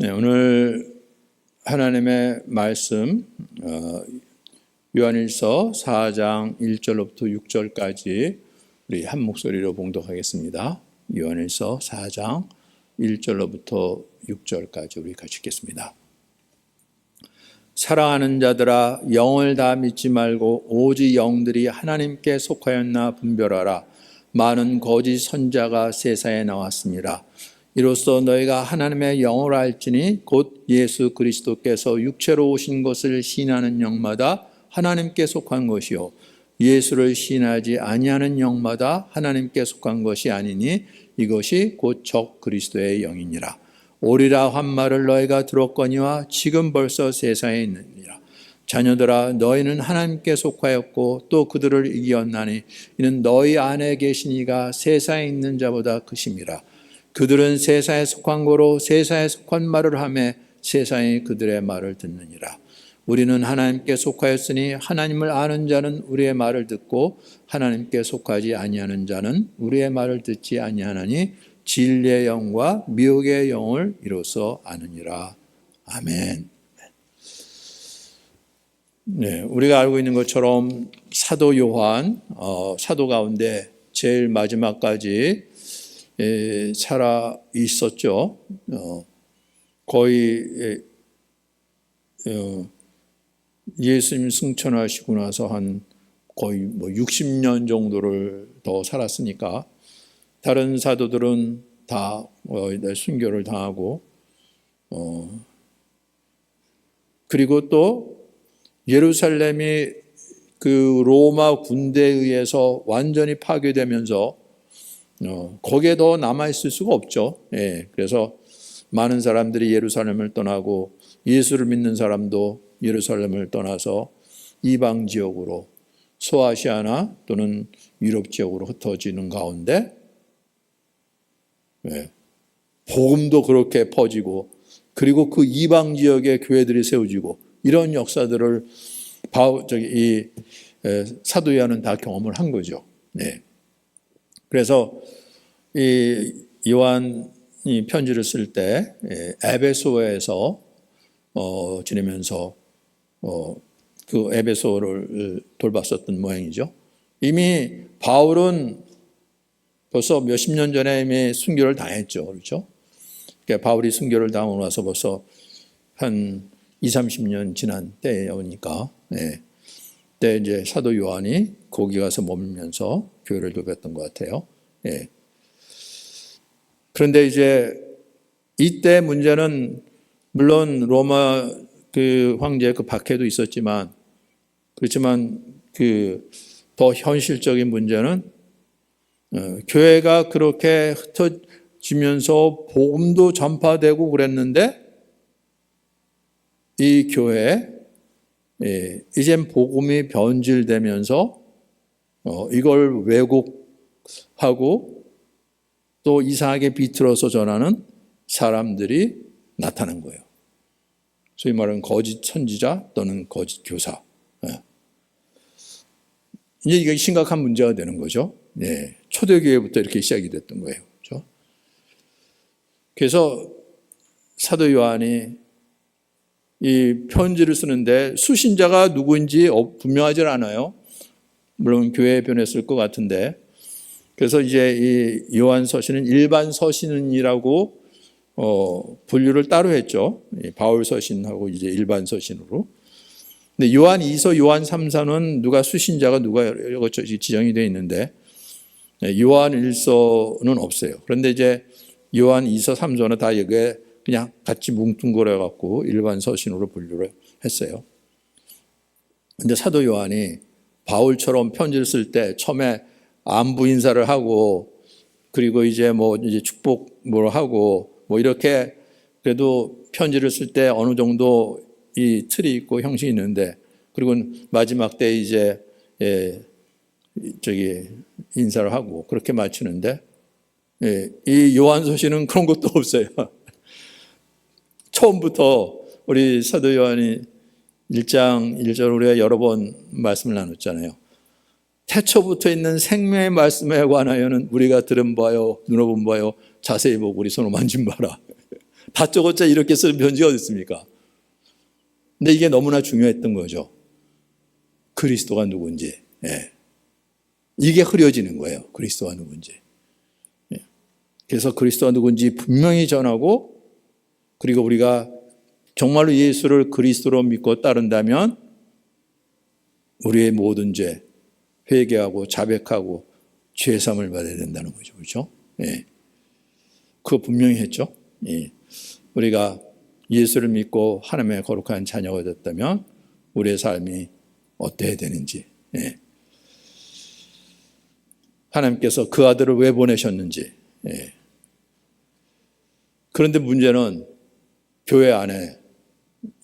네, 오늘 하나님의 말씀 요한일서 4장 1절로부터 6절까지 우리 한 목소리로 봉독하겠습니다. 요한일서 4장 1절로부터 6절까지 우리 같이 읽겠습니다. 사랑하는 자들아, 영을 다 믿지 말고 오직 영들이 하나님께 속하였나 분별하라. 많은 거짓 선자가 세상에 나왔습니다. 이로써 너희가 하나님의 영을 알지니 곧 예수 그리스도께서 육체로 오신 것을 시인하는 영마다 하나님께 속한 것이요 예수를 시인하지 아니하는 영마다 하나님께 속한 것이 아니니 이것이 곧 적 그리스도의 영이니라. 오리라 한 말을 너희가 들었거니와 지금 벌써 세상에 있느니라. 자녀들아, 너희는 하나님께 속하였고 또 그들을 이기었나니 이는 너희 안에 계신 이가 세상에 있는 자보다 크심이라. 그들은 세상에 속한 거로 세상에 속한 말을 하며 세상이 그들의 말을 듣느니라. 우리는 하나님께 속하였으니 하나님을 아는 자는 우리의 말을 듣고 하나님께 속하지 아니하는 자는 우리의 말을 듣지 아니하나니 진리의 영과 미혹의 영을 이로써 아느니라. 아멘. 네, 우리가 알고 있는 것처럼 사도 요한, 사도 가운데 제일 마지막까지 살아 있었죠. 거의 예수님 승천하시고 나서 한 거의 60년 정도를 더 살았으니까 다른 사도들은 다 순교를 당하고 그리고 또 예루살렘이 그 로마 군대에 의해서 완전히 파괴되면서 거기에 더 남아있을 수가 없죠. 그래서 많은 사람들이 예루살렘을 떠나고 예수를 믿는 사람도 예루살렘을 떠나서 이방 지역으로 소아시아나 또는 유럽 지역으로 흩어지는 가운데 복음도 그렇게 퍼지고 그리고 그 이방 지역의 교회들이 세워지고 이런 역사들을 사도 요한은 다 경험을 한 거죠. 그래서 이 요한이 편지를 쓸 때 에베소에서 지내면서 그 에베소를 돌봤었던 모양이죠. 이미 바울은 벌써 몇십 년 전에 이미 순교를 당했죠. 그렇죠? 그러니까 바울이 순교를 당하고 나서 벌써 한 20-30년 지난 때에 오니까 그때 이제 사도 요한이 거기 가서 머물면서 교회를 돌봤던 것 같아요. 그런데 이제 이때 문제는 물론 로마 그 황제 그 박해도 있었지만 그렇지만 그 더 현실적인 문제는 교회가 그렇게 흩어지면서 복음도 전파되고 그랬는데 이 교회에 이젠 복음이 변질되면서 이걸 왜곡하고 또 이상하게 비틀어서 전하는 사람들이 나타난 거예요. 소위 말하는 거짓 선지자 또는 거짓 교사. 이제 이게 심각한 문제가 되는 거죠. 초대교회부터 이렇게 시작이 됐던 거예요. 그렇죠? 그래서 사도 요한이 이 편지를 쓰는데 수신자가 누구인지 분명하지 않아요. 물론 교회에 변했을 것 같은데 그래서 이제 이 요한 서신은 일반 서신이라고 분류를 따로 했죠. 바울 서신하고 이제 일반 서신으로. 근데 요한 2서, 요한 3서는 누가 수신자가 누가 지정이 되어 있는데 요한 1서는 없어요. 그런데 이제 요한 2서, 3서는 다 여기에 그냥 같이 뭉뚱그려 갖고 일반 서신으로 분류를 했어요. 근데 사도 요한이 바울처럼 편지를 쓸 때 처음에 안부 인사를 하고 그리고 이제 축복 하고 이렇게 그래도 편지를 쓸 때 어느 정도 이 틀이 있고 형식이 있는데 그리고 마지막 때 이제 인사를 하고 그렇게 마치는데 이 요한서신은 그런 것도 없어요. 처음부터 우리 사도 요한이 1장 1절 우리가 여러 번 말씀을 나눴잖아요. 태초부터 있는 생명의 말씀에 관하여는 우리가 들은 바요 눈으로 본 바요 자세히 보고 우리 손으로 만진 바라. 다짜고짜 이렇게 쓰는 편지가 어디 있습니까? 근데 이게 너무나 중요했던 거죠. 그리스도가 누군지. 예. 이게 흐려지는 거예요. 그리스도가 누군지. 예. 그래서 그리스도가 누군지 분명히 전하고, 그리고 우리가 정말로 예수를 그리스도로 믿고 따른다면 우리의 모든 죄 회개하고 자백하고 죄사함을 받아야 된다는 거죠. 그렇죠? 예. 그거 분명히 했죠. 예. 우리가 예수를 믿고 하나님의 거룩한 자녀가 됐다면 우리의 삶이 어때야 되는지, 예. 하나님께서 그 아들을 왜 보내셨는지. 예. 그런데 문제는 교회 안에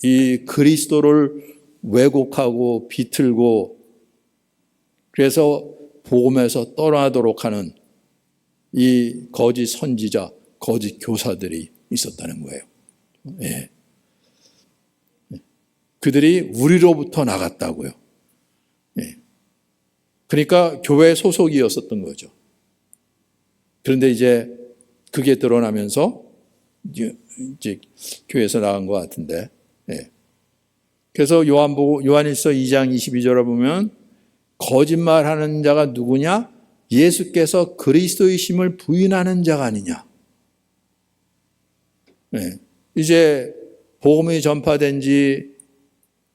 이 그리스도를 왜곡하고 비틀고 그래서 복음에서 떠나도록 하는 이 거짓 선지자, 거짓 교사들이 있었다는 거예요. 예. 그들이 우리로부터 나갔다고요. 예. 그러니까 교회 소속이었었던 거죠. 그런데 이제 그게 드러나면서 이제 교회에서 나간 것 같은데. 예. 그래서 요한일서 2장 22절을 보면 거짓말하는 자가 누구냐? 예수께서 그리스도이심을 부인하는 자가 아니냐. 네. 이제 복음이 전파된 지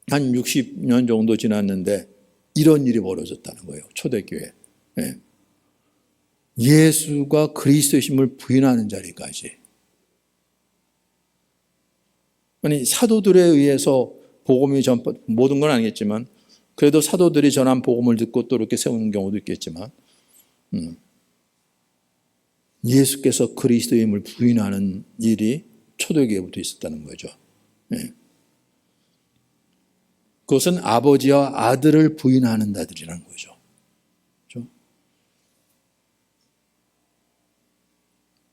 한 60년 정도 지났는데 이런 일이 벌어졌다는 거예요. 초대교회. 네. 예수가 그리스도이심을 부인하는 자리까지. 아니 사도들에 의해서 복음이 전파, 모든 건 아니겠지만 그래도 사도들이 전한 복음을 듣고 또 이렇게 세우는 경우도 있겠지만 예수께서 그리스도임을 부인하는 일이 초대교회부터 있었다는 거죠. 네. 그것은 아버지와 아들을 부인하는 자들이라는 거죠. 그렇죠?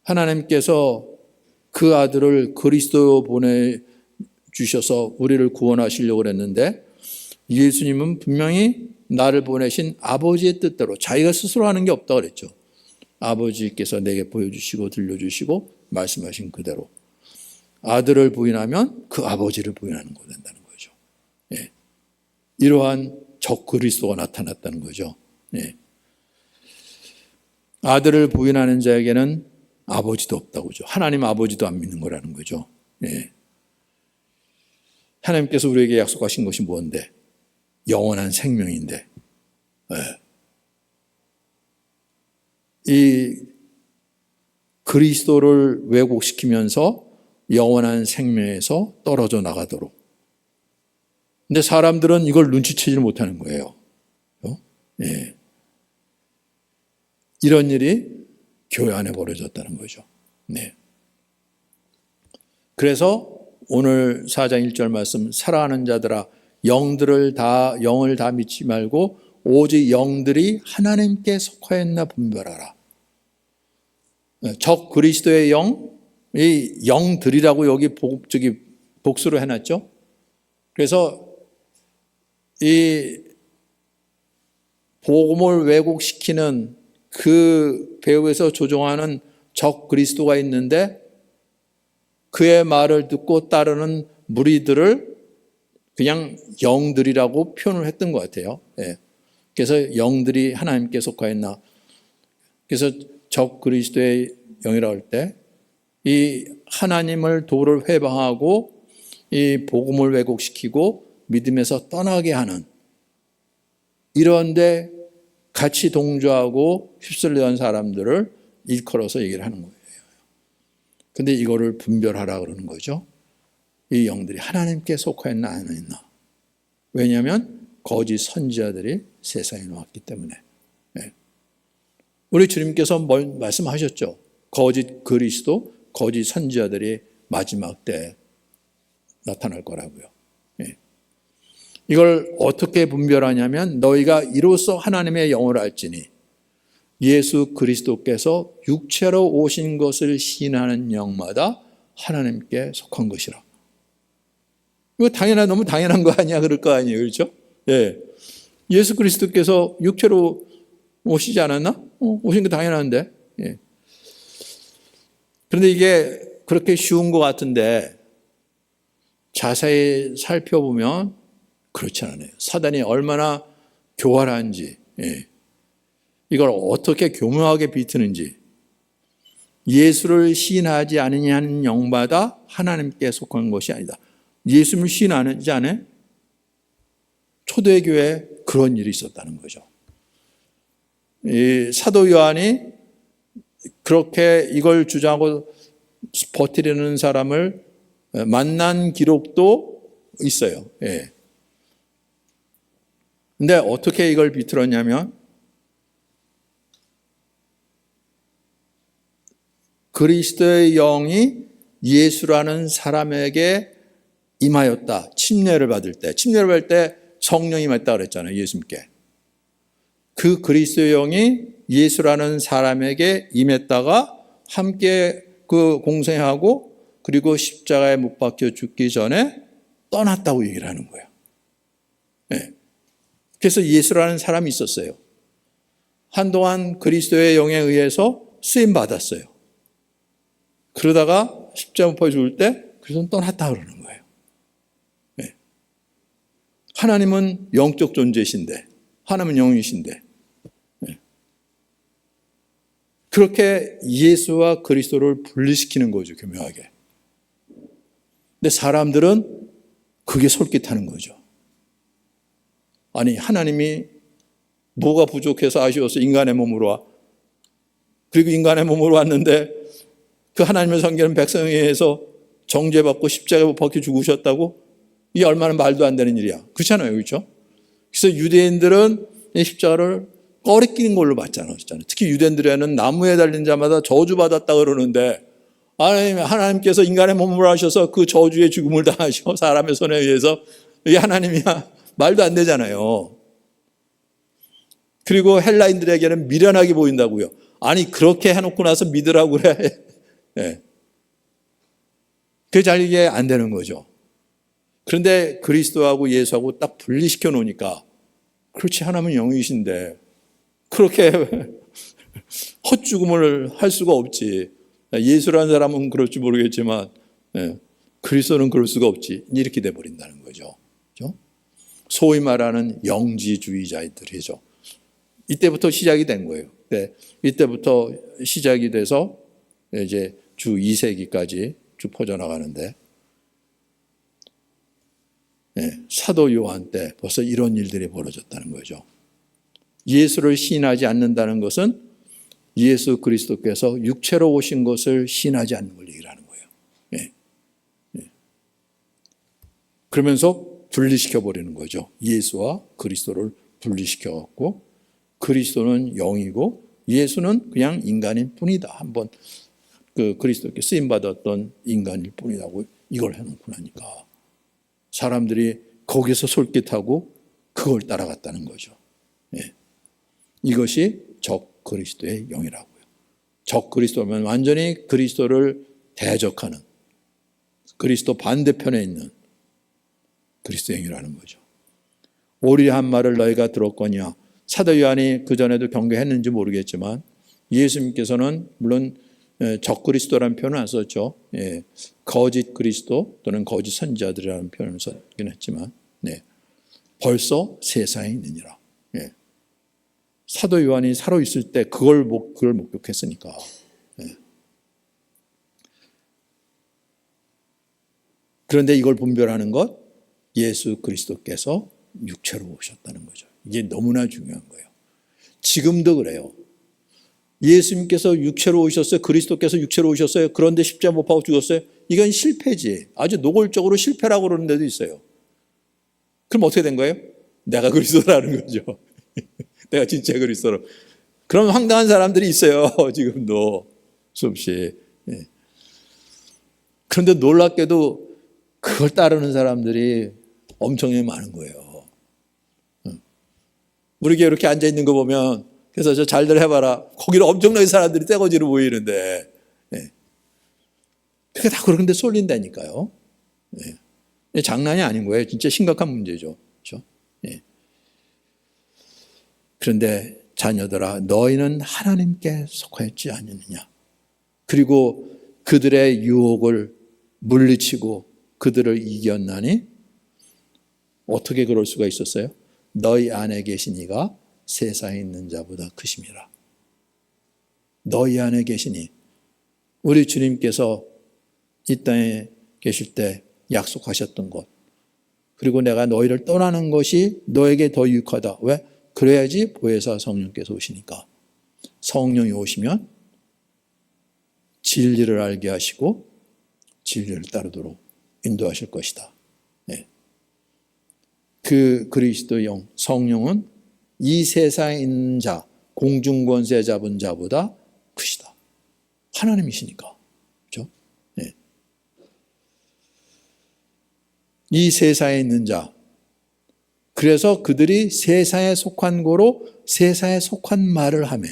하나님께서 그 아들을 그리스도로 보내주셔서 우리를 구원하시려고 했는데 예수님은 분명히 나를 보내신 아버지의 뜻대로 자기가 스스로 하는 게 없다고 그랬죠. 아버지께서 내게 보여주시고 들려주시고 말씀하신 그대로 아들을 부인하면 그 아버지를 부인하는 거 된다는 거죠. 예. 이러한 적 그리스도가 나타났다는 거죠. 예. 아들을 부인하는 자에게는 아버지도 없다고 그죠. 하나님 아버지도 안 믿는 거라는 거죠. 예. 하나님께서 우리에게 약속하신 것이 뭔데? 영원한 생명인데. 예. 이 그리스도를 왜곡시키면서 영원한 생명에서 떨어져 나가도록. 근데 사람들은 이걸 눈치채지 못하는 거예요. 예. 이런 일이 교회 안에 벌어졌다는 거죠. 네. 그래서 오늘 4장 1절 말씀, 사랑하는 자들아 영을 다 믿지 말고 오직 영들이 하나님께 속하였나 분별하라. 적 그리스도의 영, 이 영들이라고 여기 복수로 해놨죠. 그래서 이 복음을 왜곡시키는 그 배후에서 조종하는 적 그리스도가 있는데 그의 말을 듣고 따르는 무리들을 그냥 영들이라고 표현을 했던 것 같아요. 예. 그래서 영들이 하나님께 속하였나. 그래서 적 그리스도의 영이라고 할 때 이 하나님을 도를 회방하고 이 복음을 왜곡시키고 믿음에서 떠나게 하는 이런데 같이 동조하고 휩쓸려온 사람들을 일컬어서 얘기를 하는 거예요. 근데 이거를 분별하라 그러는 거죠. 이 영들이 하나님께 속하였나 안 했나. 왜냐하면 거짓 선지자들이 세상에 나왔기 때문에. 네. 우리 주님께서 뭘 말씀하셨죠. 거짓 그리스도, 거짓 선지자들이 마지막 때 나타날 거라고요. 네. 이걸 어떻게 분별하냐면 너희가 이로써 하나님의 영을 알지니 예수 그리스도께서 육체로 오신 것을 시인하는 영마다 하나님께 속한 것이라. 이거 너무 당연한 거 아니야? 그럴 거 아니에요. 그렇죠? 예. 예수 그리스도께서 육체로 오시지 않았나? 오신 거 당연한데. 예. 그런데 이게 그렇게 쉬운 것 같은데 자세히 살펴보면 그렇지 않아요. 사단이 얼마나 교활한지, 이걸 어떻게 교묘하게 비트는지. 예수를 시인하지 않느냐는 영마다 하나님께 속한 것이 아니다. 예수를 시인하지 않아요? 초대교회에 그런 일이 있었다는 거죠. 이 사도 요한이 그렇게 이걸 주장하고 버티려는 사람을 만난 기록도 있어요. 근데 어떻게 이걸 비틀었냐면 그리스도의 영이 예수라는 사람에게 임하였다. 침례를 받을 때 성령이 임했다 그랬잖아요. 예수님께. 그 그리스도의 영이 예수라는 사람에게 임했다가 함께 그 공생하고 그리고 십자가에 못 박혀 죽기 전에 떠났다고 얘기를 하는 거예요. 그래서 예수라는 사람이 있었어요. 한동안 그리스도의 영에 의해서 쓰임 받았어요. 그러다가 십자가 못 박혀 죽을 때 그리스도는 떠났다 그러는 거예요. 하나님은 영적 존재이신데, 하나님은 영이신데, 그렇게 예수와 그리스도를 분리시키는 거죠, 교묘하게. 근데 사람들은 그게 솔깃하는 거죠. 아니, 하나님이 뭐가 부족해서 아쉬워서 인간의 몸으로 와. 그리고 인간의 몸으로 왔는데 그 하나님을 섬기는 백성에 의해서 정죄받고 십자가에 못 박혀 죽으셨다고? 이게 얼마나 말도 안 되는 일이야. 그렇잖아요. 그렇죠? 그래서 유대인들은 이 십자가를 꺼리끼는 걸로 봤잖아요. 특히 유대인들에는 나무에 달린 자마다 저주받았다 그러는데 하나님께서 인간의 몸으로 하셔서 그 저주의 죽음을 당하시고 사람의 손에 의해서 이게 하나님이야. 말도 안 되잖아요. 그리고 헬라인들에게는 미련하게 보인다고요. 아니 그렇게 해놓고 나서 믿으라고 그래. 그게 잘 이게 안 되는 거죠. 그런데 그리스도하고 예수하고 딱 분리시켜 놓으니까 그렇지 하나님은 영이신데 그렇게 헛죽음을 할 수가 없지. 예수라는 사람은 그럴지 모르겠지만 그리스도는 그럴 수가 없지. 이렇게 돼버린다는 거죠. 그렇죠? 소위 말하는 영지주의자들이죠. 이때부터 시작이 된 거예요. 이때부터 시작이 돼서 이제 주 2세기까지 쭉 퍼져나가는데 사도 요한 때 벌써 이런 일들이 벌어졌다는 거죠. 예수를 시인하지 않는다는 것은 예수 그리스도께서 육체로 오신 것을 시인하지 않는 걸 얘기를 하는 거예요. 그러면서 분리시켜버리는 거죠. 예수와 그리스도를 분리시켜갖고 그리스도는 영이고 예수는 그냥 인간일 뿐이다. 한번 그 그리스도께 쓰임받았던 인간일 뿐이라고 이걸 해놓고 나니까 사람들이 거기서 솔깃하고 그걸 따라갔다는 거죠. 이것이 적 그리스도의 영이라고요. 적 그리스도면 완전히 그리스도를 대적하는 그리스도 반대편에 있는 그리스도의 영이라는 거죠. 오리 한 말을 너희가 들었거니와 사도 요한이 그전에도 경고했는지 모르겠지만 예수님께서는 물론 적 그리스도라는 표현을 안 썼죠. 거짓 그리스도 또는 거짓 선지자들이라는 표현을 썼긴 했지만 벌써 세상에 있느니라. 사도 요한이 살아있을 때 그걸 목격했으니까. 그런데 이걸 분별하는 것 예수 그리스도께서 육체로 오셨다는 거죠. 이게 너무나 중요한 거예요. 지금도 그래요. 예수님께서 육체로 오셨어요. 그리스도께서 육체로 오셨어요. 그런데 십자가 못 박아 죽었어요. 이건 실패지. 아주 노골적으로 실패라고 그러는 데도 있어요. 그럼 어떻게 된 거예요? 내가 그리스도라는 거죠. 내가 진짜 그리스도로. 그럼 황당한 사람들이 있어요. 지금도 수없이. 그런데 놀랍게도 그걸 따르는 사람들이 엄청나게 많은 거예요. 우리 교회 이렇게 앉아있는 거 보면 그래서 저 잘들 해봐라. 거기는 엄청나게 사람들이 떼거지로 보이는데 그게 다 그런데 쏠린다니까요. 장난이 아닌 거예요. 진짜 심각한 문제죠. 그렇죠? 그런데 자녀들아 너희는 하나님께 속하였지 않느냐. 그리고 그들의 유혹을 물리치고 그들을 이겼나니 어떻게 그럴 수가 있었어요? 너희 안에 계신 이가 세상에 있는 자보다 크심이라. 너희 안에 계시니, 우리 주님께서 이 땅에 계실 때 약속하셨던 것, 그리고 내가 너희를 떠나는 것이 너에게 더 유익하다. 왜? 그래야지 보혜사 성령께서 오시니까. 성령이 오시면 진리를 알게 하시고 진리를 따르도록 인도하실 것이다. 네. 그 그리스도 영, 성령은 이 세상에 있는 자, 공중권세 잡은 자보다 크시다. 하나님이시니까. 그렇죠? 네. 이 세상에 있는 자, 그래서 그들이 세상에 속한 거로 세상에 속한 말을 하며,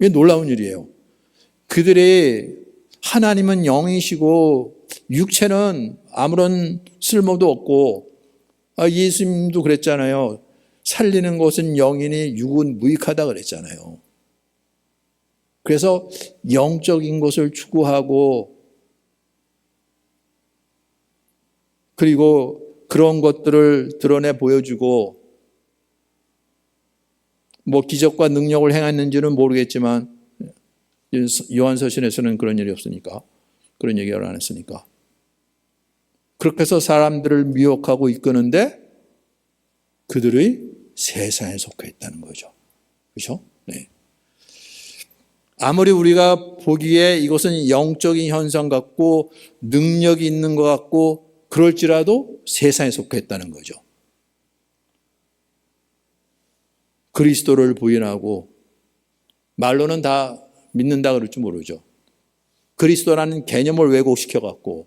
이게 놀라운 일이에요. 그들이 하나님은 영이시고 육체는 아무런 쓸모도 없고, 예수님도 그랬잖아요. 살리는 것은 영이니 육은 무익하다 그랬잖아요. 그래서 영적인 것을 추구하고, 그리고 그런 것들을 드러내 보여주고, 뭐 기적과 능력을 행했는지는 모르겠지만 요한서신에서는 그런 일이 없으니까, 그런 얘기를 안 했으니까. 그렇게 해서 사람들을 미혹하고 이끄는데 그들의 세상에 속해 있다는 거죠. 그렇죠? 네. 아무리 우리가 보기에 이것은 영적인 현상 같고 능력이 있는 것 같고 그럴지라도 세상에 속해 있다는 거죠. 그리스도를 부인하고, 말로는 다 믿는다 그럴지 모르죠. 그리스도라는 개념을 왜곡시켜 갖고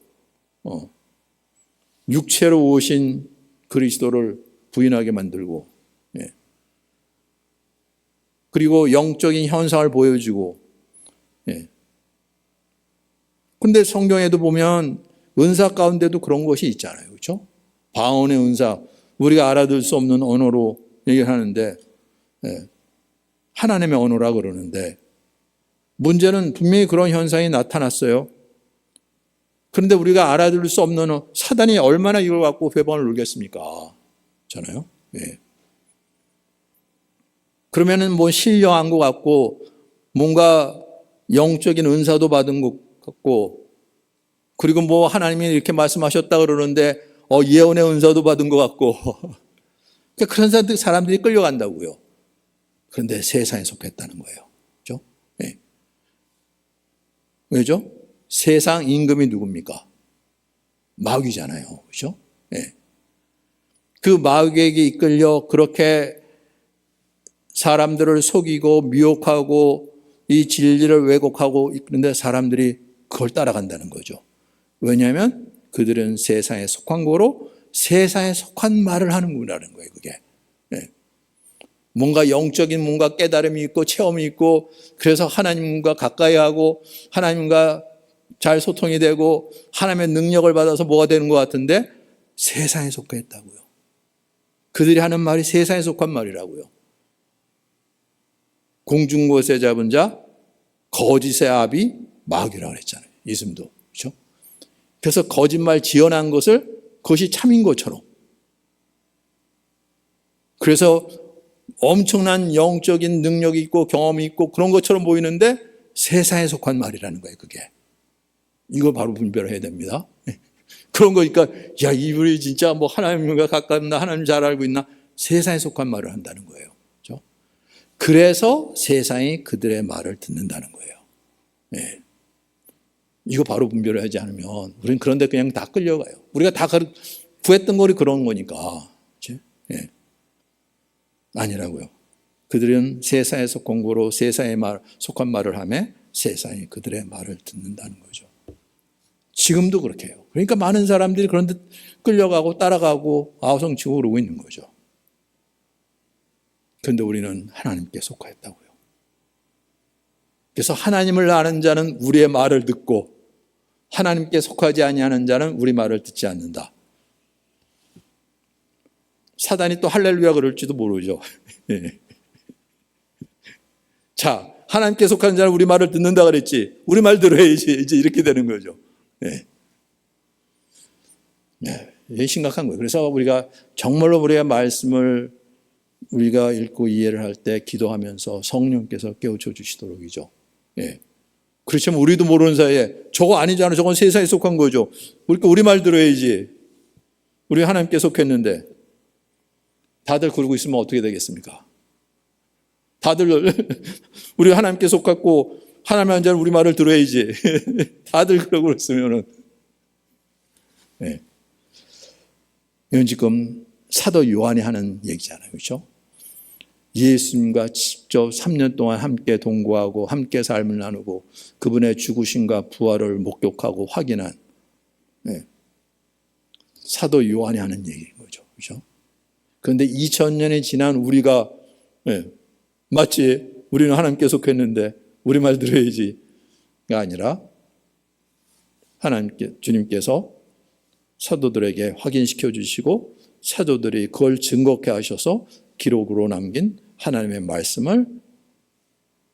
육체로 오신 그리스도를 부인하게 만들고, 예. 그리고 영적인 현상을 보여주고, 예. 근데 성경에도 보면 은사 가운데도 그런 것이 있잖아요. 그렇죠? 방언의 은사, 우리가 알아들 수 없는 언어로 얘기를 하는데, 예. 하나님의 언어라 그러는데, 문제는 분명히 그런 현상이 나타났어요. 그런데 우리가 알아들을 수 없는, 사단이 얼마나 이걸 갖고 회방을 울겠습니까? 잖아요. 예. 그러면은 뭐 신령한 것 같고, 뭔가 영적인 은사도 받은 것 같고, 그리고 뭐 하나님이 이렇게 말씀하셨다 그러는데, 예언의 은사도 받은 것 같고, 그런 사람들이 끌려간다고요. 그런데 세상에 속했다는 거예요. 그죠? 예. 왜죠? 세상 임금이 누굽니까? 마귀잖아요. 그죠? 예. 그 마귀에게 이끌려 그렇게 사람들을 속이고 미혹하고 이 진리를 왜곡하고 그런데 사람들이 그걸 따라간다는 거죠. 왜냐하면 그들은 세상에 속한 거로 세상에 속한 말을 하는구나라는 거예요. 그게. 네. 뭔가 영적인 뭔가 깨달음이 있고 체험이 있고, 그래서 하나님과 가까이 하고 하나님과 잘 소통이 되고 하나님의 능력을 받아서 뭐가 되는 것 같은데 세상에 속해 있다고요. 그들이 하는 말이 세상에 속한 말이라고요. 공중곳에 잡은 자, 거짓의 아비, 마귀라고 그랬잖아요. 예수님도. 그렇죠? 그래서 거짓말 지어낸 것을 그것이 참인 것처럼. 그래서 엄청난 영적인 능력이 있고 경험이 있고 그런 것처럼 보이는데 세상에 속한 말이라는 거예요. 그게. 이거 바로 분별해야 됩니다. 그런 거니까 야, 이분이 진짜 뭐 하나님과 가깝나 하나님 잘 알고 있나, 세상에 속한 말을 한다는 거예요. 그렇죠? 그래서 세상이 그들의 말을 듣는다는 거예요. 네. 이거 바로 분별을 하지 않으면 우리는 그런데 그냥 다 끌려가요. 우리가 다 구했던 거리 그런 거니까. 그렇죠? 네. 아니라고요. 그들은 세상에 속한 거로 세상에 속한 말을 하며 세상이 그들의 말을 듣는다는 거죠. 지금도 그렇게 해요. 그러니까 많은 사람들이 그런 데 끌려가고 따라가고 아우성치고 그러고 있는 거죠. 그런데 우리는 하나님께 속하였다고요. 그래서 하나님을 아는 자는 우리의 말을 듣고 하나님께 속하지 아니하는 자는 우리 말을 듣지 않는다. 사단이 또 할렐루야 그럴지도 모르죠. 자, 하나님께 속한 자는 우리 말을 듣는다 그랬지. 우리 말 들어야지. 이제 이렇게 되는 거죠. 네. 네. 이게 심각한 거예요. 그래서 우리가 정말로 우리가 말씀을 우리가 읽고 이해를 할 때 기도하면서 성령께서 깨우쳐 주시도록이죠. 예. 그렇지만 우리도 모르는 사이에 저거 아니잖아. 저건 세상에 속한 거죠. 그러니까 우리 말 들어야지. 우리 하나님께 속했는데 다들 그러고 있으면 어떻게 되겠습니까? 다들 우리 하나님께 속았고 하나님 한 자는 우리 말을 들어야지. 다들 그러고 있으면은 예. 이건 지금 사도 요한이 하는 얘기잖아요. 그렇죠? 예수님과 직접 3년 동안 함께 동거하고 함께 삶을 나누고 그분의 죽으심과 부활을 목격하고 확인한 사도 요한이 하는 얘기인 거죠. 그렇죠? 그런데 2000년이 지난 우리가 맞지? 우리는 하나님께 속했는데 우리 말 들어야지가 아니라 하나님께 주님께서 사도들에게 확인시켜 주시고 사도들이 그걸 증거케 하셔서 기록으로 남긴 하나님의 말씀을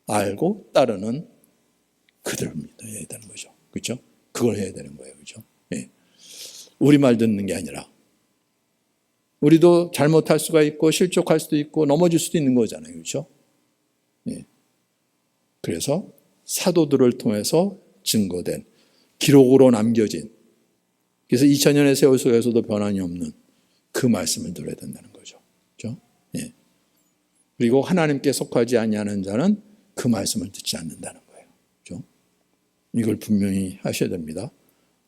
알고 따르는 그들입니다. 해야 되는 거죠. 그렇죠? 그걸 해야 되는 거예요. 그렇죠? 예. 우리 말 듣는 게 아니라 우리도 잘못할 수가 있고 실족할 수도 있고 넘어질 수도 있는 거잖아요. 그렇죠? 예. 그래서 사도들을 통해서 증거된 기록으로 남겨진 그래서 2000년의 세월 속에서도 변함이 없는 그 말씀을 들어야 된다는 거죠. 그렇죠? 예. 그리고 하나님께 속하지 아니하는 자는 그 말씀을 듣지 않는다는 거예요. 그렇죠? 이걸 분명히 하셔야 됩니다.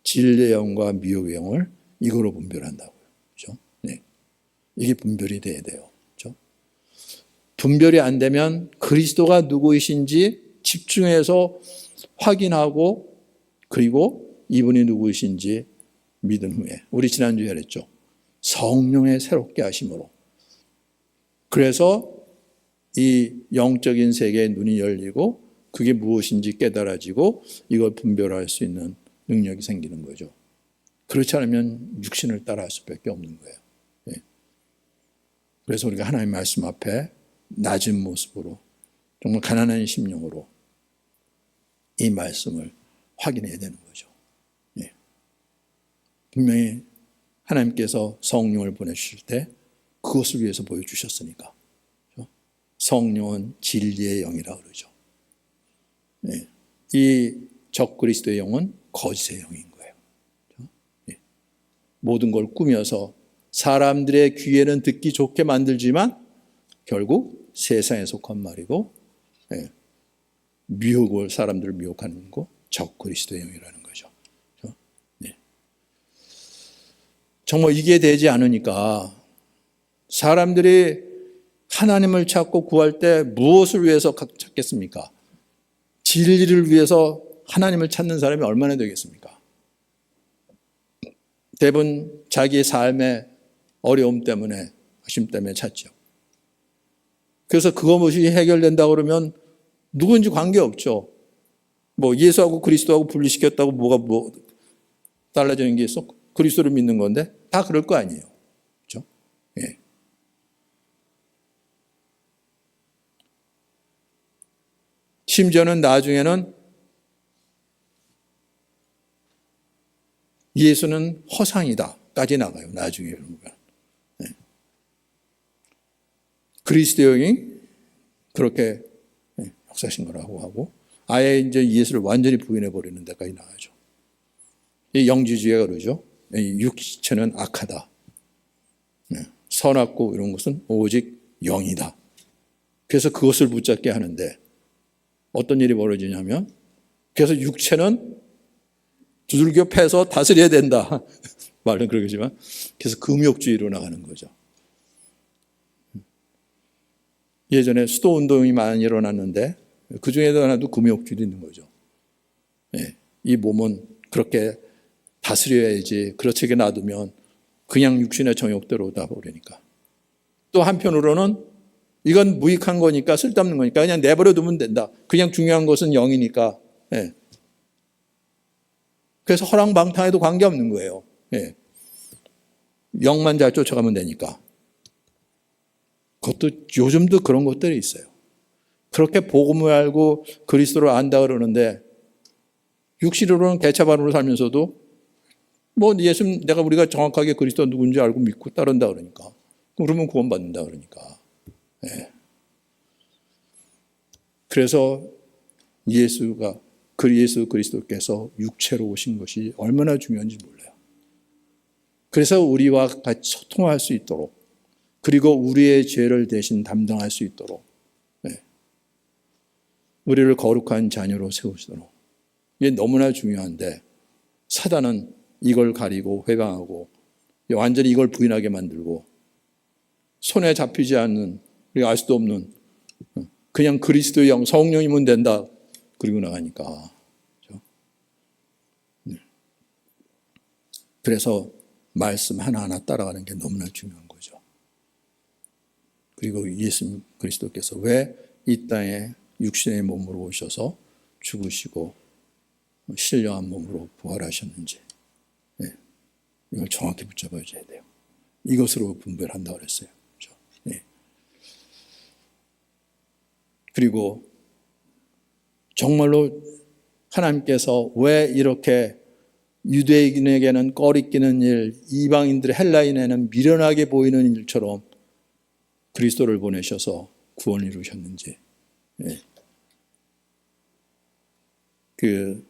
진리의 영과 미혹의 영을 이거로 분별한다고요. 그렇죠? 예. 이게 분별이 돼야 돼요. 그렇죠? 분별이 안 되면 그리스도가 누구이신지 집중해서 확인하고 그리고 이분이 누구이신지 믿은 후에 우리 지난주에 그랬죠. 성령의 새롭게 하심으로 그래서 이 영적인 세계의 눈이 열리고 그게 무엇인지 깨달아지고 이걸 분별할 수 있는 능력이 생기는 거죠. 그렇지 않으면 육신을 따라할 수밖에 없는 거예요. 예. 그래서 우리가 하나님의 말씀 앞에 낮은 모습으로 정말 가난한 심령으로 이 말씀을 확인해야 되는 거죠. 예. 분명히 하나님께서 성령을 보내주실 때 그것을 위해서 보여주셨으니까. 성령은 진리의 영이라 그러죠. 예. 이 적그리스도의 영은 거짓의 영인 거예요. 예. 모든 걸 꾸며서 사람들의 귀에는 듣기 좋게 만들지만 결국 세상에 속한 말이고 예. 미혹을 사람들을 미혹하는 거 적그리스도의 영이라는 거죠. 예. 정말 이게 되지 않으니까 사람들이 하나님을 찾고 구할 때 무엇을 위해서 찾겠습니까? 진리를 위해서 하나님을 찾는 사람이 얼마나 되겠습니까? 대부분 자기의 삶의 어려움 때문에, 하심 때문에 찾죠. 그래서 그것이 해결된다고 그러면 누군지 관계없죠. 뭐 예수하고 그리스도하고 분리시켰다고 뭐가 달라지는 게 있어? 그리스도를 믿는 건데 다 그럴 거 아니에요. 그렇죠? 예. 심지어는 나중에는 예수는 허상이다까지 나가요. 나중에 보면. 네. 그리스도형이 그렇게 역사신 거라고 하고 아예 이제 예수를 완전히 부인해 버리는 데까지 나가죠. 이 영지주의가 그러죠. 육체는 악하다. 선악고 이런 것은 오직 영이다. 그래서 그것을 붙잡게 하는데 어떤 일이 벌어지냐면 그래서 육체는 두들겨 패서 다스려야 된다. 말은 그러겠지만 그래서 금욕주의로 나가는 거죠. 예전에 수도운동이 많이 일어났는데 그중에도 하나도 금욕주의도 있는 거죠. 예, 이 몸은 그렇게 다스려야지 그렇게 놔두면 그냥 육신의 정욕대로 다 버리니까. 또 한편으로는 이건 무익한 거니까 쓸데없는 거니까 그냥 내버려 두면 된다. 그냥 중요한 것은 영이니까. 예. 그래서 허랑방탕해도 관계없는 거예요. 예. 영만 잘 쫓아가면 되니까. 그것도 요즘도 그런 것들이 있어요. 그렇게 복음을 알고 그리스도를 안다 그러는데 육신으로는 개차반으로 살면서도 뭐 예수님 내가 우리가 정확하게 그리스도 누군지 알고 믿고 따른다 그러니까 그러면 구원받는다 그러니까. 예. 그래서 예수 그리스도께서 육체로 오신 것이 얼마나 중요한지 몰라요. 그래서 우리와 같이 소통할 수 있도록 그리고 우리의 죄를 대신 담당할 수 있도록 우리를 거룩한 자녀로 세우시도록 이게 너무나 중요한데 사단은 이걸 가리고 회방하고 완전히 이걸 부인하게 만들고 손에 잡히지 않는 우리가 알 수도 없는 그냥 그리스도의 영 성령이면 된다 그리고 나가니까 그래서 말씀 하나하나 따라가는 게 너무나 중요한 거죠. 그리고 예수 그리스도께서 왜 이 땅에 육신의 몸으로 오셔서 죽으시고 신령한 몸으로 부활하셨는지 이걸 정확히 붙잡아야 돼요. 이것으로 분별한다고 그랬어요. 그렇죠? 네. 그리고 정말로 하나님께서 왜 이렇게 유대인에게는 꺼리끼는 일, 이방인들 헬라인에는 미련하게 보이는 일처럼 그리스도를 보내셔서 구원을 이루셨는지. 네. 그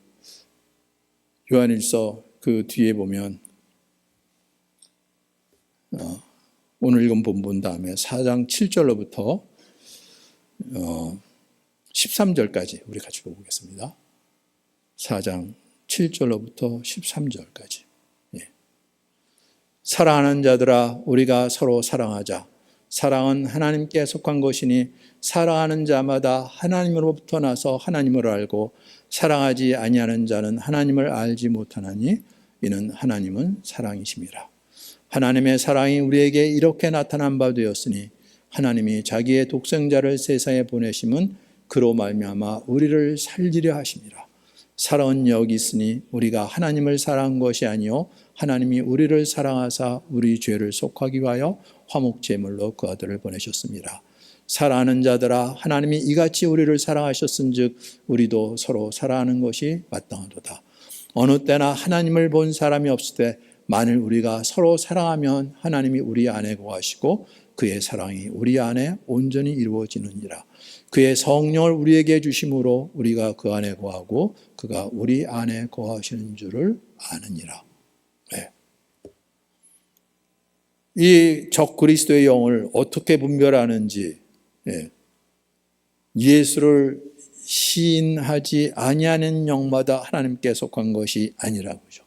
요한일서 그 뒤에 보면 오늘 읽은 본문 다음에 4장 7절로부터 13절까지 우리 같이 보겠습니다. 4장 7절로부터 13절까지. 사랑하는 자들아 우리가 서로 사랑하자. 사랑은 하나님께 속한 것이니 사랑하는 자마다 하나님으로부터 나서 하나님을 알고 사랑하지 아니하는 자는 하나님을 알지 못하나니 이는 하나님은 사랑이심이라. 하나님의 사랑이 우리에게 이렇게 나타난 바 되었으니 하나님이 자기의 독생자를 세상에 보내심은 그로 말미암아 우리를 살리려 하심이라. 사랑은 여기 있으니 우리가 하나님을 사랑한 것이 아니요 하나님이 우리를 사랑하사 우리 죄를 속하기 위하여 화목제물로 그 아들을 보내셨습니다. 사랑하는 자들아 하나님이 이같이 우리를 사랑하셨은즉 우리도 서로 사랑하는 것이 마땅하도다. 어느 때나 하나님을 본 사람이 없을 때 만일 우리가 서로 사랑하면 하나님이 우리 안에 거하시고 그의 사랑이 우리 안에 온전히 이루어지느니라. 그의 성령을 우리에게 주심으로 우리가 그 안에 거하고 그가 우리 안에 거하시는 줄을 아느니라. 네. 이 적그리스도의 영을 어떻게 분별하는지 예수를 시인하지 아니하는 영마다 하나님께 속한 것이 아니라고죠.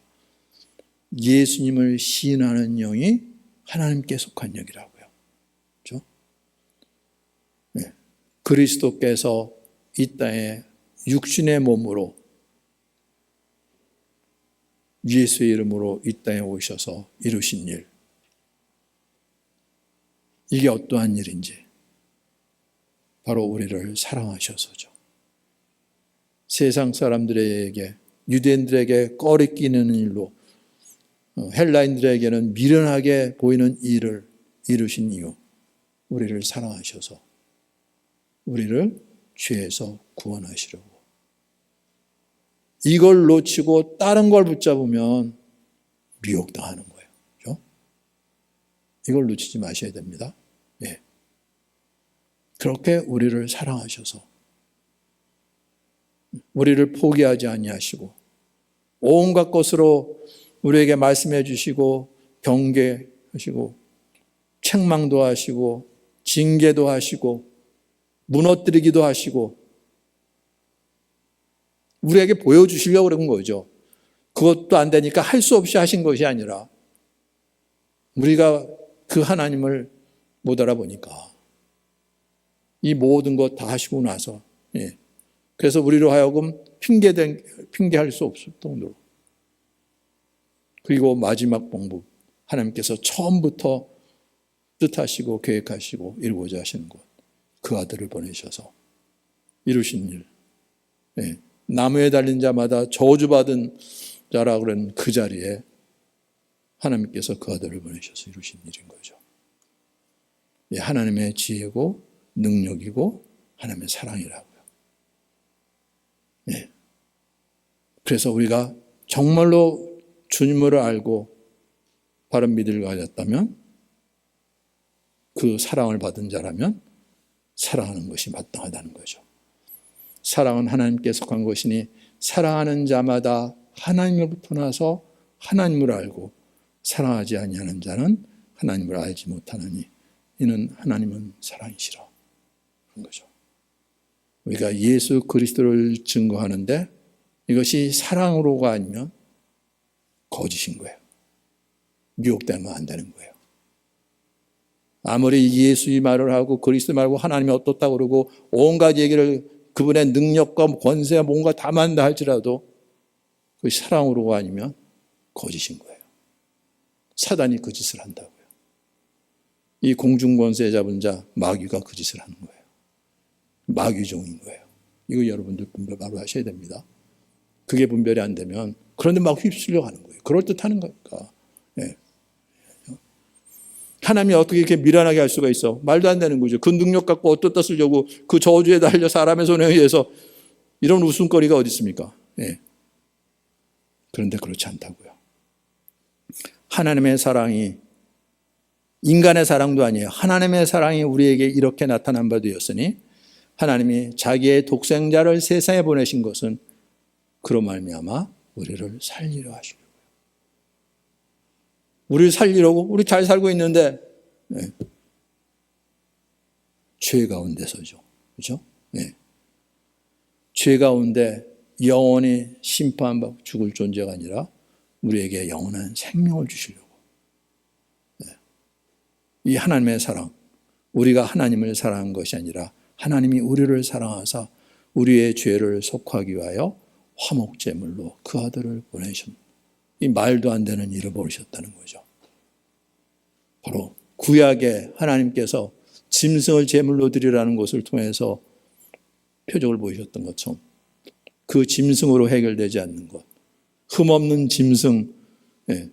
예수님을 시인하는 영이 하나님께 속한 영이라고요. 그렇죠? 네. 그리스도께서 이 땅에 육신의 몸으로 예수의 이름으로 이 땅에 오셔서 이루신 일, 이게 어떠한 일인지 바로 우리를 사랑하셔서죠. 세상 사람들에게 유대인들에게 꺼리끼는 일로 헬라인들에게는 미련하게 보이는 일을 이루신 이유, 우리를 사랑하셔서 우리를 죄에서 구원하시려고. 이걸 놓치고 다른 걸 붙잡으면 미혹당하는 거예요. 그렇죠? 이걸 놓치지 마셔야 됩니다. 예. 그렇게 우리를 사랑하셔서 우리를 포기하지 아니하시고 온갖 것으로 우리에게 말씀해 주시고 경계하시고 책망도 하시고 징계도 하시고 무너뜨리기도 하시고 우리에게 보여주시려고 그런 거죠. 그것도 안 되니까 할 수 없이 하신 것이 아니라 우리가 그 하나님을 못 알아보니까 이 모든 것 다 하시고 나서 그래서 우리로 하여금 핑계할 수 없을 정도로. 그리고 마지막 방법, 하나님께서 처음부터 뜻하시고 계획하시고 이루고자 하시는 것, 그 아들을 보내셔서 이루신 일. 나무에 달린 자마다 저주받은 자라 그런 그 자리에 하나님께서 그 아들을 보내셔서 이루신 일인 거죠. 하나님의 지혜고 능력이고 하나님의 사랑이라고요. 예. 그래서 우리가 정말로 주님을 알고 바른 믿음을 가졌다면, 그 사랑을 받은 자라면 사랑하는 것이 마땅하다는 거죠. 사랑은 하나님께 속한 것이니 사랑하는 자마다 하나님으로부터 나서 하나님을 알고 사랑하지 아니하는 자는 하나님을 알지 못하느니 이는 하나님은 사랑이시라 하는 거죠. 우리가 예수 그리스도를 증거하는데 이것이 사랑으로가 아니면 거짓인 거예요. 미혹되면 안 되는 거예요. 아무리 예수의 말을 하고 그리스도 말고 하나님이 어떻다고 그러고 온갖 얘기를 그분의 능력과 권세와 뭔가 다 만다 할지라도 그것이 사랑으로가 아니면 거짓인 거예요. 사단이 그 짓을 한다고요. 이 공중권세 잡은 자 마귀가 그 짓을 하는 거예요. 마귀종인 거예요. 이거 여러분들 분별 바로 하셔야 됩니다. 그게 분별이 안 되면 그런데 막 휩쓸려 가는 거예요. 그럴듯하는 거니까. 예. 하나님이 어떻게 이렇게 미련하게 할 수가 있어? 말도 안 되는 거죠. 그 능력 갖고 어떻다 쓰려고 그 저주에 달려 사람의 손에 의해서 이런 웃음거리가 어디 있습니까? 예. 그런데 그렇지 않다고요. 하나님의 사랑이 인간의 사랑도 아니에요. 하나님의 사랑이 우리에게 이렇게 나타난 바 되었으니 하나님이 자기의 독생자를 세상에 보내신 것은 그로 말미암아 우리를 살리려 하시려고요. 우리를 살리려고 우리 잘 살고 있는데 네. 죄 가운데서죠. 그렇죠? 네. 죄 가운데 영원히 심판받고 죽을 존재가 아니라 우리에게 영원한 생명을 주시려고. 네. 이 하나님의 사랑, 우리가 하나님을 사랑한 것이 아니라 하나님이 우리를 사랑하사 우리의 죄를 속하기 위하여 화목제물로 그 아들을 보내셨습니다. 이 말도 안 되는 일을 벌이셨다는 거죠. 바로 구약에 하나님께서 짐승을 제물로 드리라는 것을 통해서 표적을 보이셨던 것처럼 그 짐승으로 해결되지 않는 것, 흠없는 짐승, 예.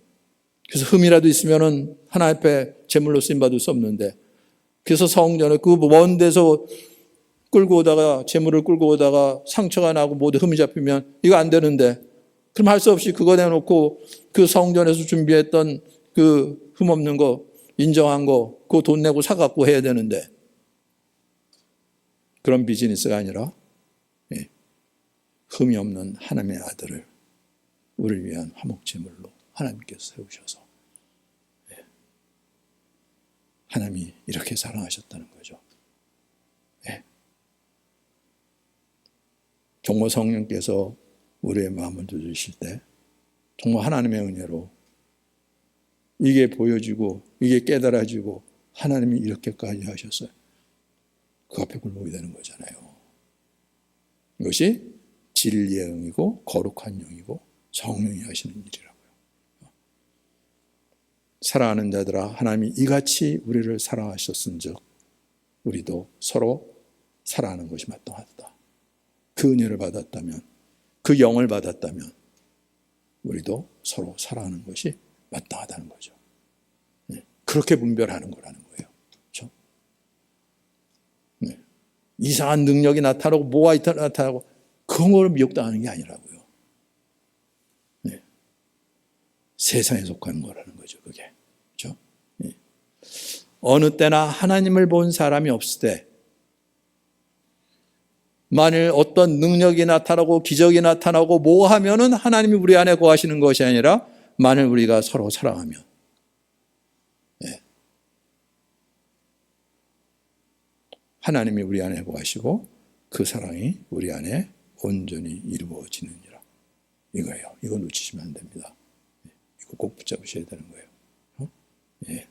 그래서 흠이라도 있으면은 하나님 앞에 제물로 쓰임 받을 수 없는데, 그래서 성전에 그 먼 데서 끌고 오다가 제물을 끌고 오다가 상처가 나고 모두 흠이 잡히면 이거 안 되는데, 그럼 할 수 없이 그거 내놓고 그 성전에서 준비했던 그 흠없는 거 인정한 거 그거 돈 내고 사갖고 해야 되는데, 그런 비즈니스가 아니라 흠이 없는 하나님의 아들을 우리를 위한 화목제물로 하나님께서 세우셔서 하나님이 이렇게 사랑하셨다는 거죠. 정말 성령께서 우리의 마음을 두드리실 때 정말 하나님의 은혜로 이게 보여지고 이게 깨달아지고 하나님이 이렇게까지 하셨어요. 그 앞에 굴복이 되는 거잖아요. 이것이 진리의 영이고 거룩한 영이고 성령이 하시는 일이라고요. 사랑하는 자들아, 하나님이 이같이 우리를 사랑하셨은즉 우리도 서로 사랑하는 것이 마땅하다. 그 은혜를 받았다면, 그 영을 받았다면 우리도 서로 사랑하는 것이 마땅하다는 거죠. 그렇게 분별하는 거라는 거예요. 그렇죠? 이상한 능력이 나타나고 뭐가 나타나고 그런 걸 미혹당하는 게 아니라고요. 세상에 속하는 거라는 거죠. 그게. 그렇죠? 어느 때나 하나님을 본 사람이 없을 때, 만일 어떤 능력이 나타나고 기적이 나타나고 뭐 하면은 하나님이 우리 안에 거하시는 것이 아니라 만일 우리가 서로 사랑하면, 하나님이 우리 안에 거하시고 그 사랑이 우리 안에 온전히 이루어지느니라. 이거예요. 이거 놓치시면 안 됩니다. 이거 꼭 붙잡으셔야 되는 거예요. 예.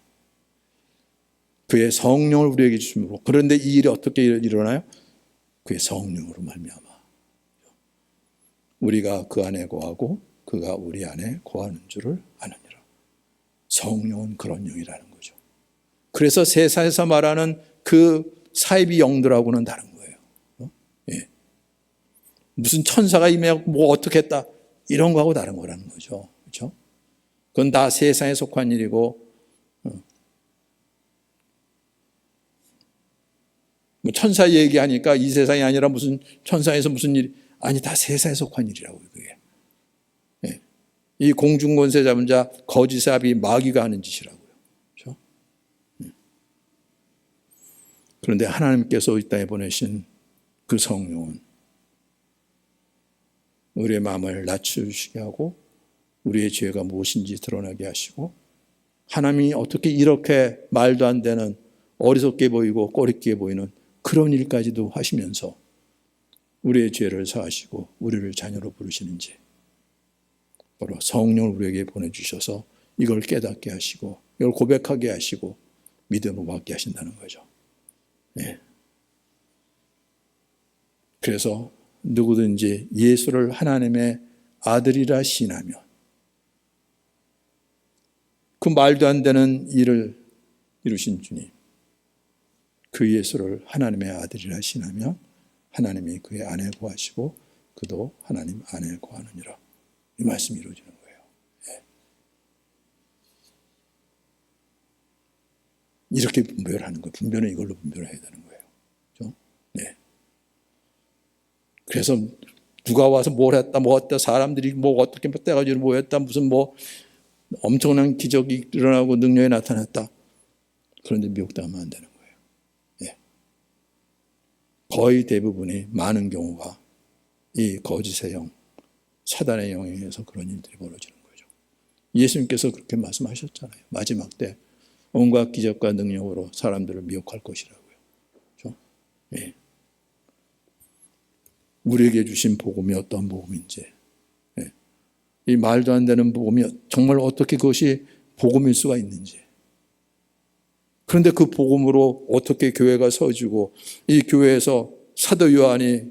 그의 성령을 우리에게 주심으로. 그런데 이 일이 어떻게 일어나요? 그의 성령으로 말미암아. 우리가 그 안에 거하고 그가 우리 안에 거하는 줄을 아느니라. 성령은 그런 영이라는 거죠. 그래서 세상에서 말하는 그 사이비 영들하고는 다른 거예요. 예. 무슨 천사가 임해갖고 뭐 어떻게 했다 이런 거하고 다른 거라는 거죠. 그렇죠? 그건 다 세상에 속한 일이고 뭐 천사 얘기하니까 이 세상이 아니라 무슨 천상에서 무슨 일, 아니 다 세상에 속한 일이라고요. 그게. 예. 이 공중권세 잡은 자 거짓사비 마귀가 하는 짓이라고요. 그렇죠? 그런데 하나님께서 이 땅에 보내신 그 성령은 우리의 마음을 낮추시게 하고 우리의 죄가 무엇인지 드러나게 하시고 하나님이 어떻게 이렇게 말도 안 되는 어리석게 보이고 꼬리끼게 보이는 그런 일까지도 하시면서 우리의 죄를 사하시고 우리를 자녀로 부르시는지 바로 성령을 우리에게 보내주셔서 이걸 깨닫게 하시고 이걸 고백하게 하시고 믿음으로 받게 하신다는 거죠. 네. 그래서 누구든지 예수를 하나님의 아들이라 시인하면 그 말도 안 되는 일을 이루신 주님, 그 예수를 하나님의 아들이라 시인하면 하나님이 그의 아내 구하시고 그도 하나님 아내 구하느니라. 이 말씀이 이루어지는 거예요. 네. 이렇게 분별하는 거예요. 분별은 이걸로 분별해야 되는 거예요. 그렇죠? 네. 그래서 누가 와서 뭘 했다, 뭐 했다, 사람들이 뭐 어떻게 떼가지고 뭐 했다, 무슨 뭐 엄청난 기적이 일어나고 능력이 나타났다. 그런데 미혹당하면 안 되는 거예요. 예. 거의 대부분이 많은 경우가 이 거짓의 영, 사단의 영에 의해서 그런 일들이 벌어지는 거죠. 예수님께서 그렇게 말씀하셨잖아요. 마지막 때 온갖 기적과 능력으로 사람들을 미혹할 것이라고요. 그렇죠? 예. 우리에게 주신 복음이 어떤 복음인지, 이 말도 안 되는 복음이 정말 어떻게 그것이 복음일 수가 있는지, 그런데 그 복음으로 어떻게 교회가 서지고 이 교회에서 사도 요한이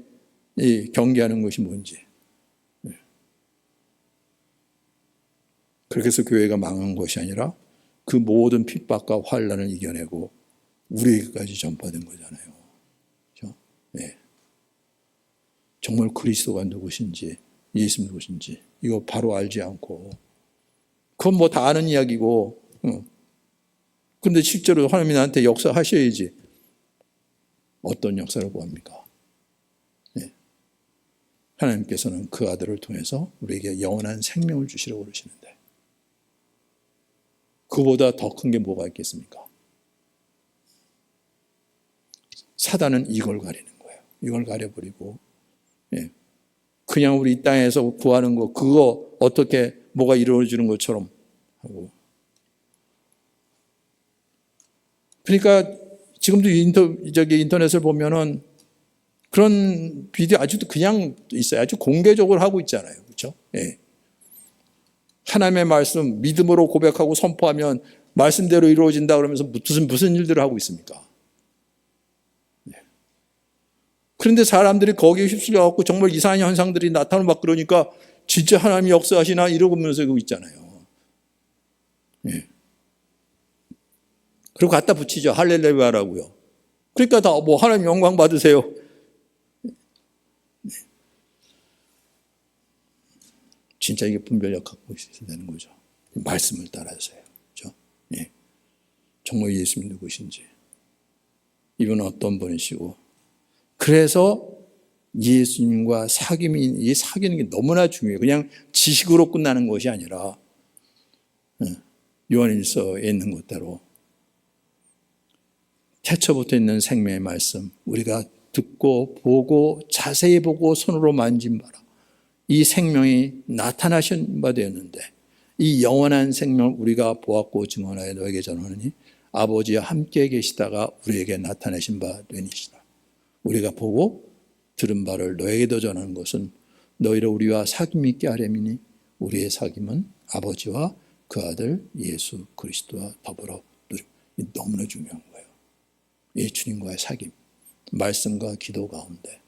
이 경계하는 것이 뭔지, 그렇게 해서 교회가 망한 것이 아니라 그 모든 핍박과 환난을 이겨내고 우리에게까지 전파된 거잖아요. 그렇죠? 네. 정말 그리스도가 누구신지, 예수 누구신지 이거 바로 알지 않고, 그건 뭐 다 아는 이야기고, 근데 실제로 하나님이 나한테 역사하셔야지. 어떤 역사를 구합니까? 네. 하나님께서는 그 아들을 통해서 우리에게 영원한 생명을 주시려고 그러시는데 그보다 더 큰 게 뭐가 있겠습니까? 사단은 이걸 가리는 거예요. 이걸 가려버리고, 예. 그냥 우리 이 땅에서 구하는 거, 그거 어떻게 뭐가 이루어지는 것처럼 하고. 그러니까 지금도 인터넷을 보면은 그런 비디오 아직도 그냥 있어요. 아주 공개적으로 하고 있잖아요. 그렇죠? 예. 하나님의 말씀 믿음으로 고백하고 선포하면 말씀대로 이루어진다 그러면서 무슨 일들을 하고 있습니까? 그런데 사람들이 거기에 휩쓸려갖고 정말 이상한 현상들이 나타나고 막 그러니까 진짜 하나님이 역사하시나 이러면서 그러고 있잖아요. 예. 그리고 갖다 붙이죠. 할렐루야라고요. 그러니까 다 뭐 하나님 영광 받으세요. 네. 진짜 이게 분별력 갖고 있어야 되는 거죠. 말씀을 따라서요. 그렇죠? 예. 정말 예수님 누구신지, 이분은 어떤 분이시고, 그래서 예수님과 이 사귀는 게 너무나 중요해요. 그냥 지식으로 끝나는 것이 아니라 요한일서에 있는 것대로 태초부터 있는 생명의 말씀, 우리가 듣고 보고 자세히 보고 손으로 만진 바라 이 생명이 나타나신 바 되었는데 이 영원한 생명을 우리가 보았고 증언하여 너에게 전하느니 아버지와 함께 계시다가 우리에게 나타내신 바 되니시다. 우리가 보고 들은 바를 너에게도 전하는 것은 너희를 우리와 사귐 있게 하려니니 우리의 사귐은 아버지와 그 아들 예수 그리스도와 더불어 누리고. 너무나 중요한 거예요. 이 주님과의 사귐, 말씀과 기도 가운데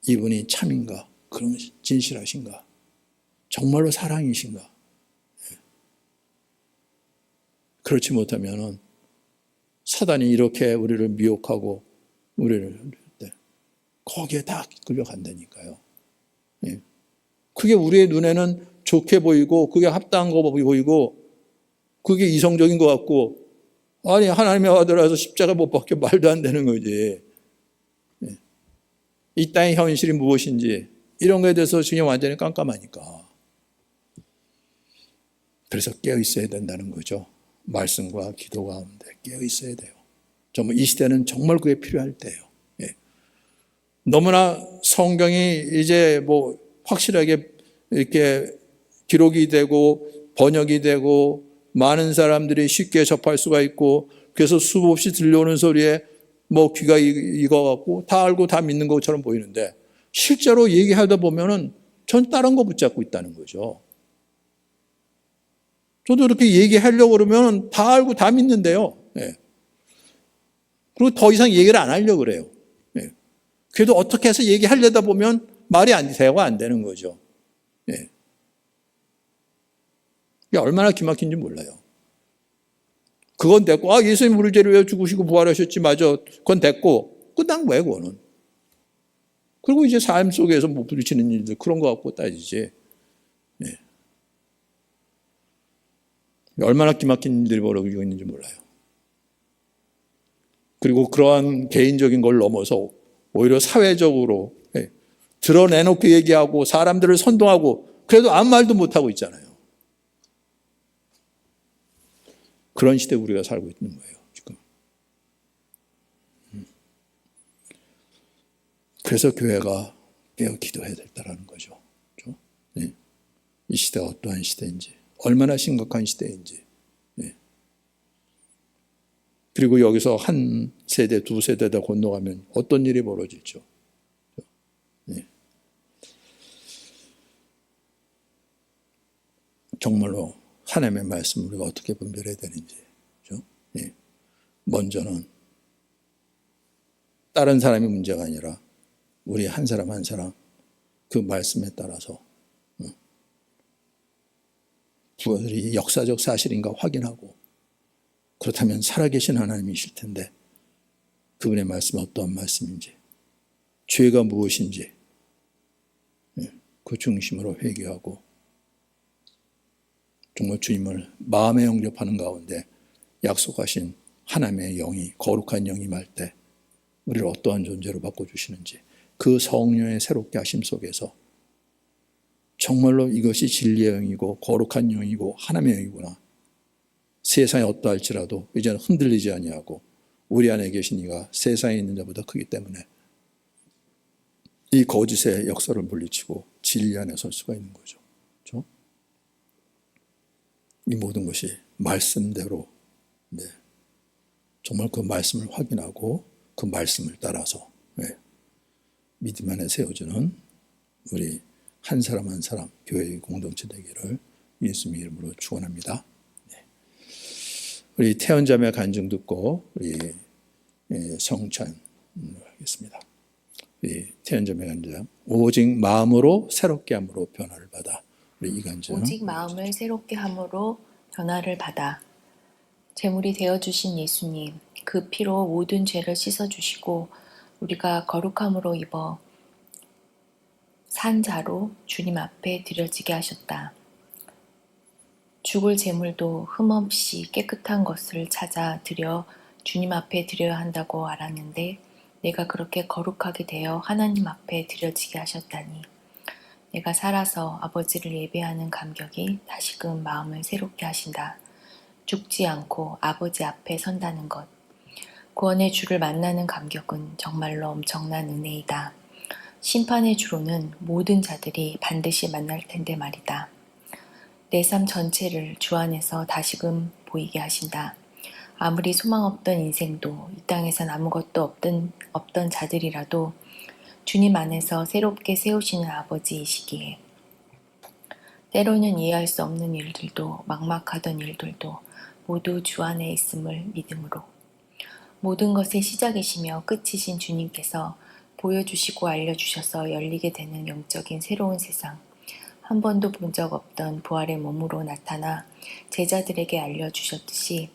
이분이 참인가, 그런 진실하신가, 정말로 사랑이신가. 그렇지 못하면 사단이 이렇게 우리를 미혹하고 우리를 거기에 다 끌려간다니까요. 예. 그게 우리의 눈에는 좋게 보이고 그게 합당한 거 보이고 그게 이성적인 것 같고, 아니 하나님의 아들아서 십자가 못 박혀 말도 안 되는 거지. 이 땅의 현실이 무엇인지 이런 거에 대해서 그냥 완전히 깜깜하니까. 그래서 깨어 있어야 된다는 거죠. 말씀과 기도 가운데 깨어 있어야 돼요. 정말 이 시대는 정말 그게 필요할 때예요. 예. 너무나 성경이 이제 뭐 확실하게 이렇게 기록이 되고 번역이 되고 많은 사람들이 쉽게 접할 수가 있고, 그래서 수없이 들려오는 소리에 뭐 귀가 익어갖고 다 알고 다 믿는 것처럼 보이는데, 실제로 얘기하다 보면은 전 다른 거 붙잡고 있다는 거죠. 저도 이렇게 얘기하려고 그러면 다 알고 다 믿는데요. 예. 그리고 더 이상 얘기를 안 하려고 그래요. 예. 그래도 어떻게 해서 얘기하려다 보면 말이 대화가 안 되는 거죠. 예. 이게 얼마나 기막힌지 몰라요. 그건 됐고, 예수님 우리 죄를 위해 죽으시고 부활하셨지, 맞아. 그건 됐고, 끝난 거예요, 그거는. 그리고 이제 삶 속에서 못 부딪히는 일들, 그런 거 갖고 따지지. 예. 얼마나 기막힌 일들이 벌어지고 있는지 몰라요. 그리고 그러한 개인적인 걸 넘어서 오히려 사회적으로 드러내놓고 얘기하고 사람들을 선동하고, 그래도 아무 말도 못하고 있잖아요. 그런 시대에 우리가 살고 있는 거예요, 지금. 그래서 교회가 깨어 기도해야 된다는 거죠. 그렇죠? 네. 이 시대가 어떠한 시대인지, 얼마나 심각한 시대인지. 네. 그리고 여기서 한 세대, 두 세대 더 건너가면 어떤 일이 벌어질죠. 네. 정말로 하나님의 말씀을 우리가 어떻게 분별해야 되는지. 그렇죠? 네. 먼저는 다른 사람이 문제가 아니라 우리 한 사람 한 사람 그 말씀에 따라서 그것이 역사적 사실인가 확인하고, 그렇다면 살아계신 하나님이실 텐데 그분의 말씀이 어떠한 말씀인지, 죄가 무엇인지 그 중심으로 회개하고 정말 주님을 마음에 영접하는 가운데 약속하신 하나님의 영이, 거룩한 영이 임할 때 우리를 어떠한 존재로 바꿔주시는지, 그 성령의 새롭게 하심 속에서 정말로 이것이 진리의 영이고 거룩한 영이고 하나님의 영이구나, 세상에 어떠할지라도 이제는 흔들리지 아니하고 우리 안에 계신 이가 세상에 있는 자보다 크기 때문에 이 거짓의 역사를 물리치고 진리 안에 설 수가 있는 거죠. 그렇죠? 이 모든 것이 말씀대로, 네, 정말 그 말씀을 확인하고 그 말씀을 따라서 믿음 안에 세워주는 우리 한 사람 한 사람 교회의 공동체 되기를 예수님의 이름으로 축원합니다. 우리 태연자매 간증 듣고 우리 성찬 하겠습니다. 우리 태연자매 간증, 오직 마음으로 새롭게 함으로 변화를 받아. 우리 이 간증. 오직 마음을 새롭게 함으로 변화를 받아. 제물이 되어주신 예수님, 그 피로 모든 죄를 씻어주시고 우리가 거룩함으로 입어 산 자로 주님 앞에 드려지게 하셨다. 죽을 제물도 흠없이 깨끗한 것을 찾아 드려 주님 앞에 드려야 한다고 알았는데 내가 그렇게 거룩하게 되어 하나님 앞에 드려지게 하셨다니, 내가 살아서 아버지를 예배하는 감격이 다시금 마음을 새롭게 하신다. 죽지 않고 아버지 앞에 선다는 것, 구원의 주를 만나는 감격은 정말로 엄청난 은혜이다. 심판의 주로는 모든 자들이 반드시 만날 텐데 말이다. 내 삶 전체를 주 안에서 다시금 보이게 하신다. 아무리 소망 없던 인생도, 이 땅에선 아무것도 없던 자들이라도 주님 안에서 새롭게 세우시는 아버지이시기에 때로는 이해할 수 없는 일들도, 막막하던 일들도 모두 주 안에 있음을 믿음으로, 모든 것의 시작이시며 끝이신 주님께서 보여주시고 알려주셔서 열리게 되는 영적인 새로운 세상, 한 번도 본 적 없던 부활의 몸으로 나타나 제자들에게 알려주셨듯이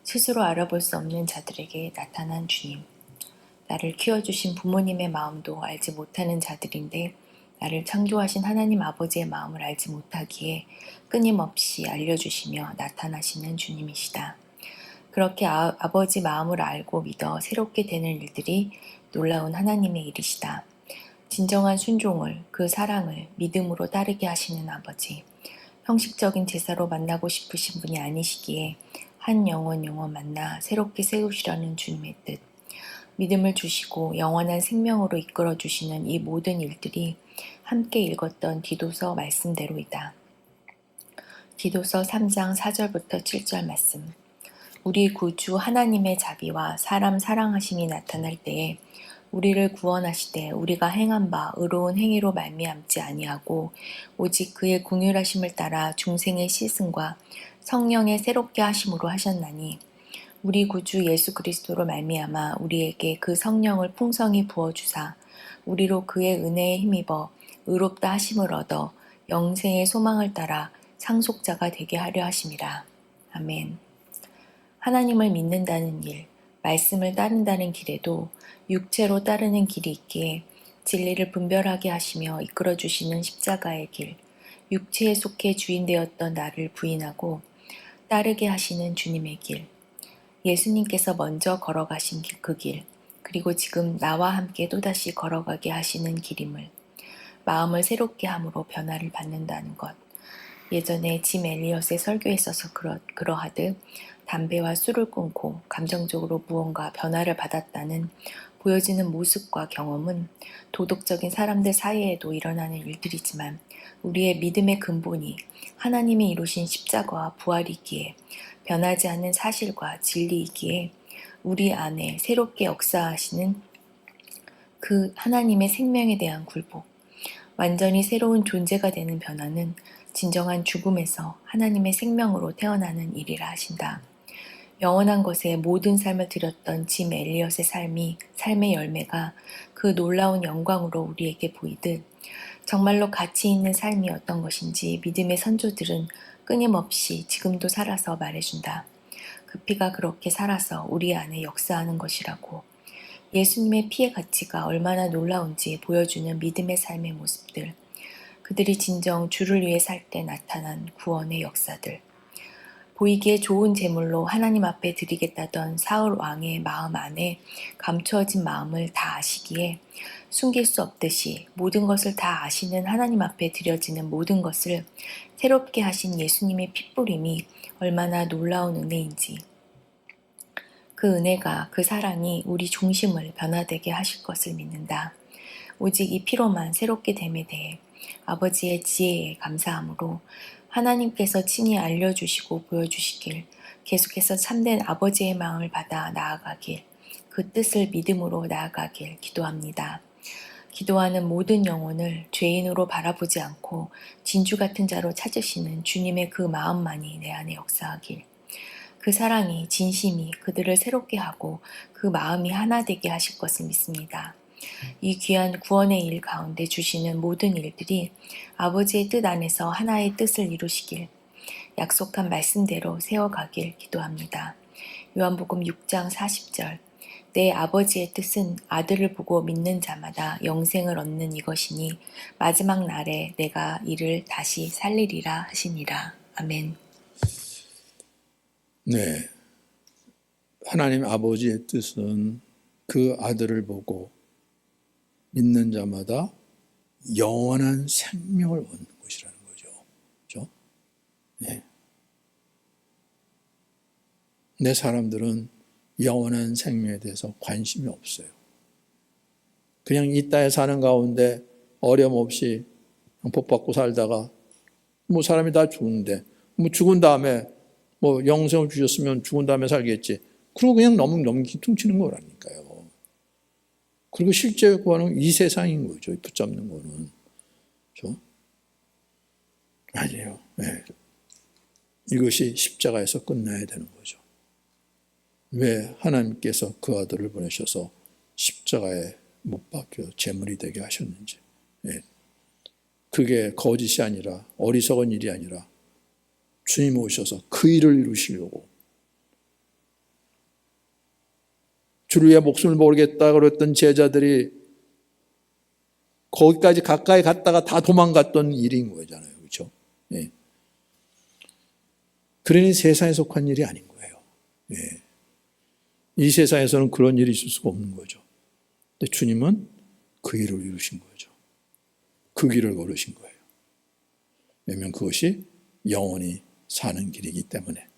스스로 알아볼 수 없는 자들에게 나타난 주님, 나를 키워주신 부모님의 마음도 알지 못하는 자들인데 나를 창조하신 하나님 아버지의 마음을 알지 못하기에 끊임없이 알려주시며 나타나시는 주님이시다. 그렇게 아버지 마음을 알고 믿어 새롭게 되는 일들이 놀라운 하나님의 일이시다. 진정한 순종을, 그 사랑을 믿음으로 따르게 하시는 아버지. 형식적인 제사로 만나고 싶으신 분이 아니시기에 한 영혼 만나 새롭게 세우시려는 주님의 뜻. 믿음을 주시고 영원한 생명으로 이끌어 주시는 이 모든 일들이 함께 읽었던 디도서 말씀대로이다. 디도서 3장 4절부터 7절 말씀. 우리 구주 하나님의 자비와 사람 사랑하심이 나타날 때에 우리를 구원하시되 우리가 행한 바 의로운 행위로 말미암지 아니하고 오직 그의 긍휼하심을 따라 중생의 씻음과 성령의 새롭게 하심으로 하셨나니 우리 구주 예수 그리스도로 말미암아 우리에게 그 성령을 풍성히 부어 주사 우리로 그의 은혜에 힘입어 의롭다 하심을 얻어 영생의 소망을 따라 상속자가 되게 하려 하심이라. 아멘. 하나님을 믿는다는 일, 말씀을 따른다는 길에도 육체로 따르는 길이 있기에 진리를 분별하게 하시며 이끌어 주시는 십자가의 길, 육체에 속해 주인 되었던 나를 부인하고 따르게 하시는 주님의 길, 예수님께서 먼저 걸어가신 그 길, 그리고 지금 나와 함께 또다시 걸어가게 하시는 길임을, 마음을 새롭게 함으로 변화를 받는다는 것. 예전에 짐 엘리엇의 설교에 있어서 그러하듯 담배와 술을 끊고 감정적으로 무언가 변화를 받았다는 보여지는 모습과 경험은 도덕적인 사람들 사이에도 일어나는 일들이지만 우리의 믿음의 근본이 하나님이 이루신 십자가와 부활이기에 변하지 않는 사실과 진리이기에 우리 안에 새롭게 역사하시는 그 하나님의 생명에 대한 굴복, 완전히 새로운 존재가 되는 변화는 진정한 죽음에서 하나님의 생명으로 태어나는 일이라 하신다. 영원한 것에 모든 삶을 드렸던 짐 엘리엇의 삶의 열매가 그 놀라운 영광으로 우리에게 보이듯 정말로 가치 있는 삶이 어떤 것인지 믿음의 선조들은 끊임없이 지금도 살아서 말해준다. 그 피가 그렇게 살아서 우리 안에 역사하는 것이라고. 예수님의 피의 가치가 얼마나 놀라운지 보여주는 믿음의 삶의 모습들. 그들이 진정 주를 위해 살 때 나타난 구원의 역사들. 보이기에 좋은 제물로 하나님 앞에 드리겠다던 사울 왕의 마음 안에 감추어진 마음을 다 아시기에 숨길 수 없듯이 모든 것을 다 아시는 하나님 앞에 드려지는 모든 것을 새롭게 하신 예수님의 핏부림이 얼마나 놀라운 은혜인지, 그 은혜가, 그 사랑이 우리 중심을 변화되게 하실 것을 믿는다. 오직 이 피로만 새롭게 됨에 대해 아버지의 지혜에 감사함으로 하나님께서 친히 알려주시고 보여주시길, 계속해서 참된 아버지의 마음을 받아 나아가길, 그 뜻을 믿음으로 나아가길 기도합니다. 기도하는 모든 영혼을 죄인으로 바라보지 않고 진주 같은 자로 찾으시는 주님의 그 마음만이 내 안에 역사하길, 그 사랑이 진심이 그들을 새롭게 하고 그 마음이 하나 되게 하실 것을 믿습니다. 이 귀한 구원의 일 가운데 주시는 모든 일들이 아버지의 뜻 안에서 하나의 뜻을 이루시길, 약속한 말씀대로 세워가길 기도합니다. 요한복음 6장 40절. 내 아버지의 뜻은 아들을 보고 믿는 자마다 영생을 얻는 이것이니 마지막 날에 내가 이를 다시 살리리라 하시니라. 아멘. 네, 하나님 아버지의 뜻은 그 아들을 보고 믿는 자마다 영원한 생명을 얻는 것이라는 거죠. 그렇죠? 네. 내 사람들은 영원한 생명에 대해서 관심이 없어요. 그냥 이 땅에 사는 가운데 어려움 없이 복 받고 살다가 뭐 사람이 다 죽는데 뭐 죽은 다음에 뭐 영생을 주셨으면 죽은 다음에 살겠지. 그러고 그냥 넘기퉁치는 거라니까요. 그리고 실제 구원은 이 세상인 거죠. 붙잡는 거는. 그렇죠? 아니에요. 네. 이것이 십자가에서 끝나야 되는 거죠. 왜 하나님께서 그 아들을 보내셔서 십자가에 못 박혀 제물이 되게 하셨는지. 네. 그게 거짓이 아니라 어리석은 일이 아니라 주님 오셔서 그 일을 이루시려고 주를 위해 목숨을 버리겠다 그랬던 제자들이 거기까지 가까이 갔다가 다 도망갔던 일인 거잖아요. 그렇죠? 예. 그러니 세상에 속한 일이 아닌 거예요. 예. 이 세상에서는 그런 일이 있을 수가 없는 거죠. 근데 주님은 그 길을 이루신 거죠. 그 길을 걸으신 거예요. 왜냐하면 그것이 영원히 사는 길이기 때문에.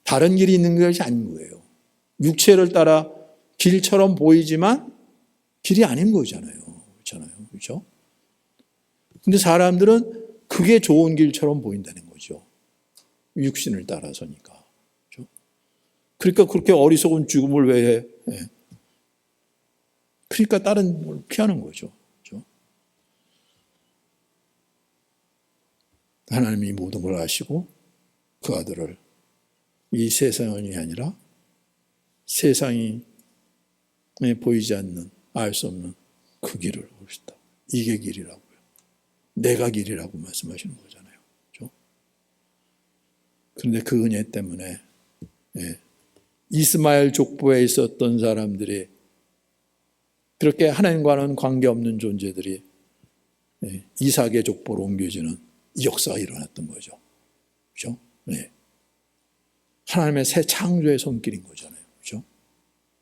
다른 길이 있는 것이 아닌 거예요. 육체를 따라 길처럼 보이지만 길이 아닌 거잖아요. 그렇죠? 근데 사람들은 그게 좋은 길처럼 보인다는 거죠. 육신을 따라서니까. 그렇죠? 그러니까 그렇게 어리석은 죽음을 왜 해? 예. 그러니까 다른 걸 피하는 거죠. 그렇죠? 하나님이 모든 걸 아시고 그 아들을 이 세상이 아니라 세상이 보이지 않는, 알 수 없는 그 길을 오셨다. 이게 길이라고요. 내가 길이라고 말씀하시는 거잖아요. 그렇죠? 그런데 그 은혜 때문에 이스마엘 족보에 있었던 사람들이 그렇게 하나님과는 관계없는 존재들이 이삭의 족보로 옮겨지는 이 역사가 일어났던 거죠. 그렇죠? 네. 하나님의 새 창조의 손길인 거잖아요. 그렇죠?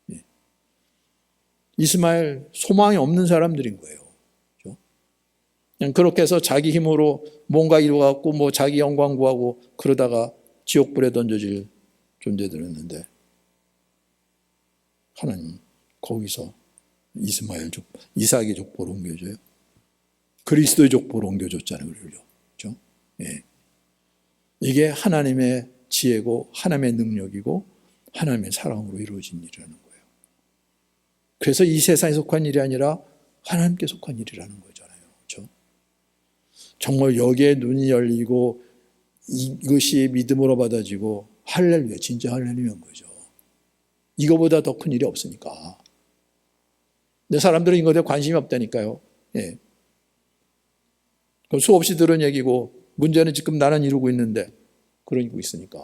네. 이스마엘 소망이 없는 사람들인 거예요. 그렇죠? 그냥 그렇게 해서 자기 힘으로 뭔가 이루어갖고 뭐 자기 영광 구하고 그러다가 지옥불에 던져질 존재들이었는데 하나님 거기서 이삭의 족보로 옮겨줘요. 그리스도의 족보로 옮겨줬잖아요. 그렇죠? 예. 이게 하나님의 지혜고 하나님의 능력이고 하나님의 사랑으로 이루어진 일이라는 거예요. 그래서 이 세상에 속한 일이 아니라 하나님께 속한 일이라는 거잖아요. 그렇죠? 정말 여기에 눈이 열리고 이것이 믿음으로 받아지고 할렐루야, 진짜 할렐루야인 거죠. 이거보다 더 큰 일이 없으니까. 근데 사람들은 이거에 관심이 없다니까요. 예. 수없이 들은 얘기고 문제는 지금 나는 이루고 있는데 그러고 있으니까.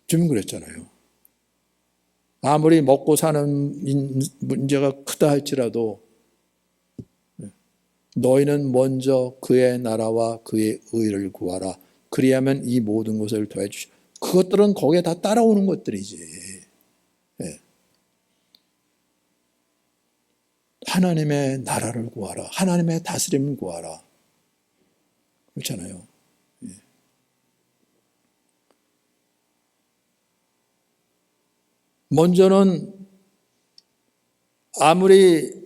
좀 그랬잖아요. 아무리 먹고 사는 문제가 크다 할지라도 너희는 먼저 그의 나라와 그의 의를 구하라. 그리하면 이 모든 것을 더해 주시오. 그것들은 거기에 다 따라오는 것들이지. 예. 하나님의 나라를 구하라. 하나님의 다스림을 구하라. 그렇잖아요. 예. 먼저는 아무리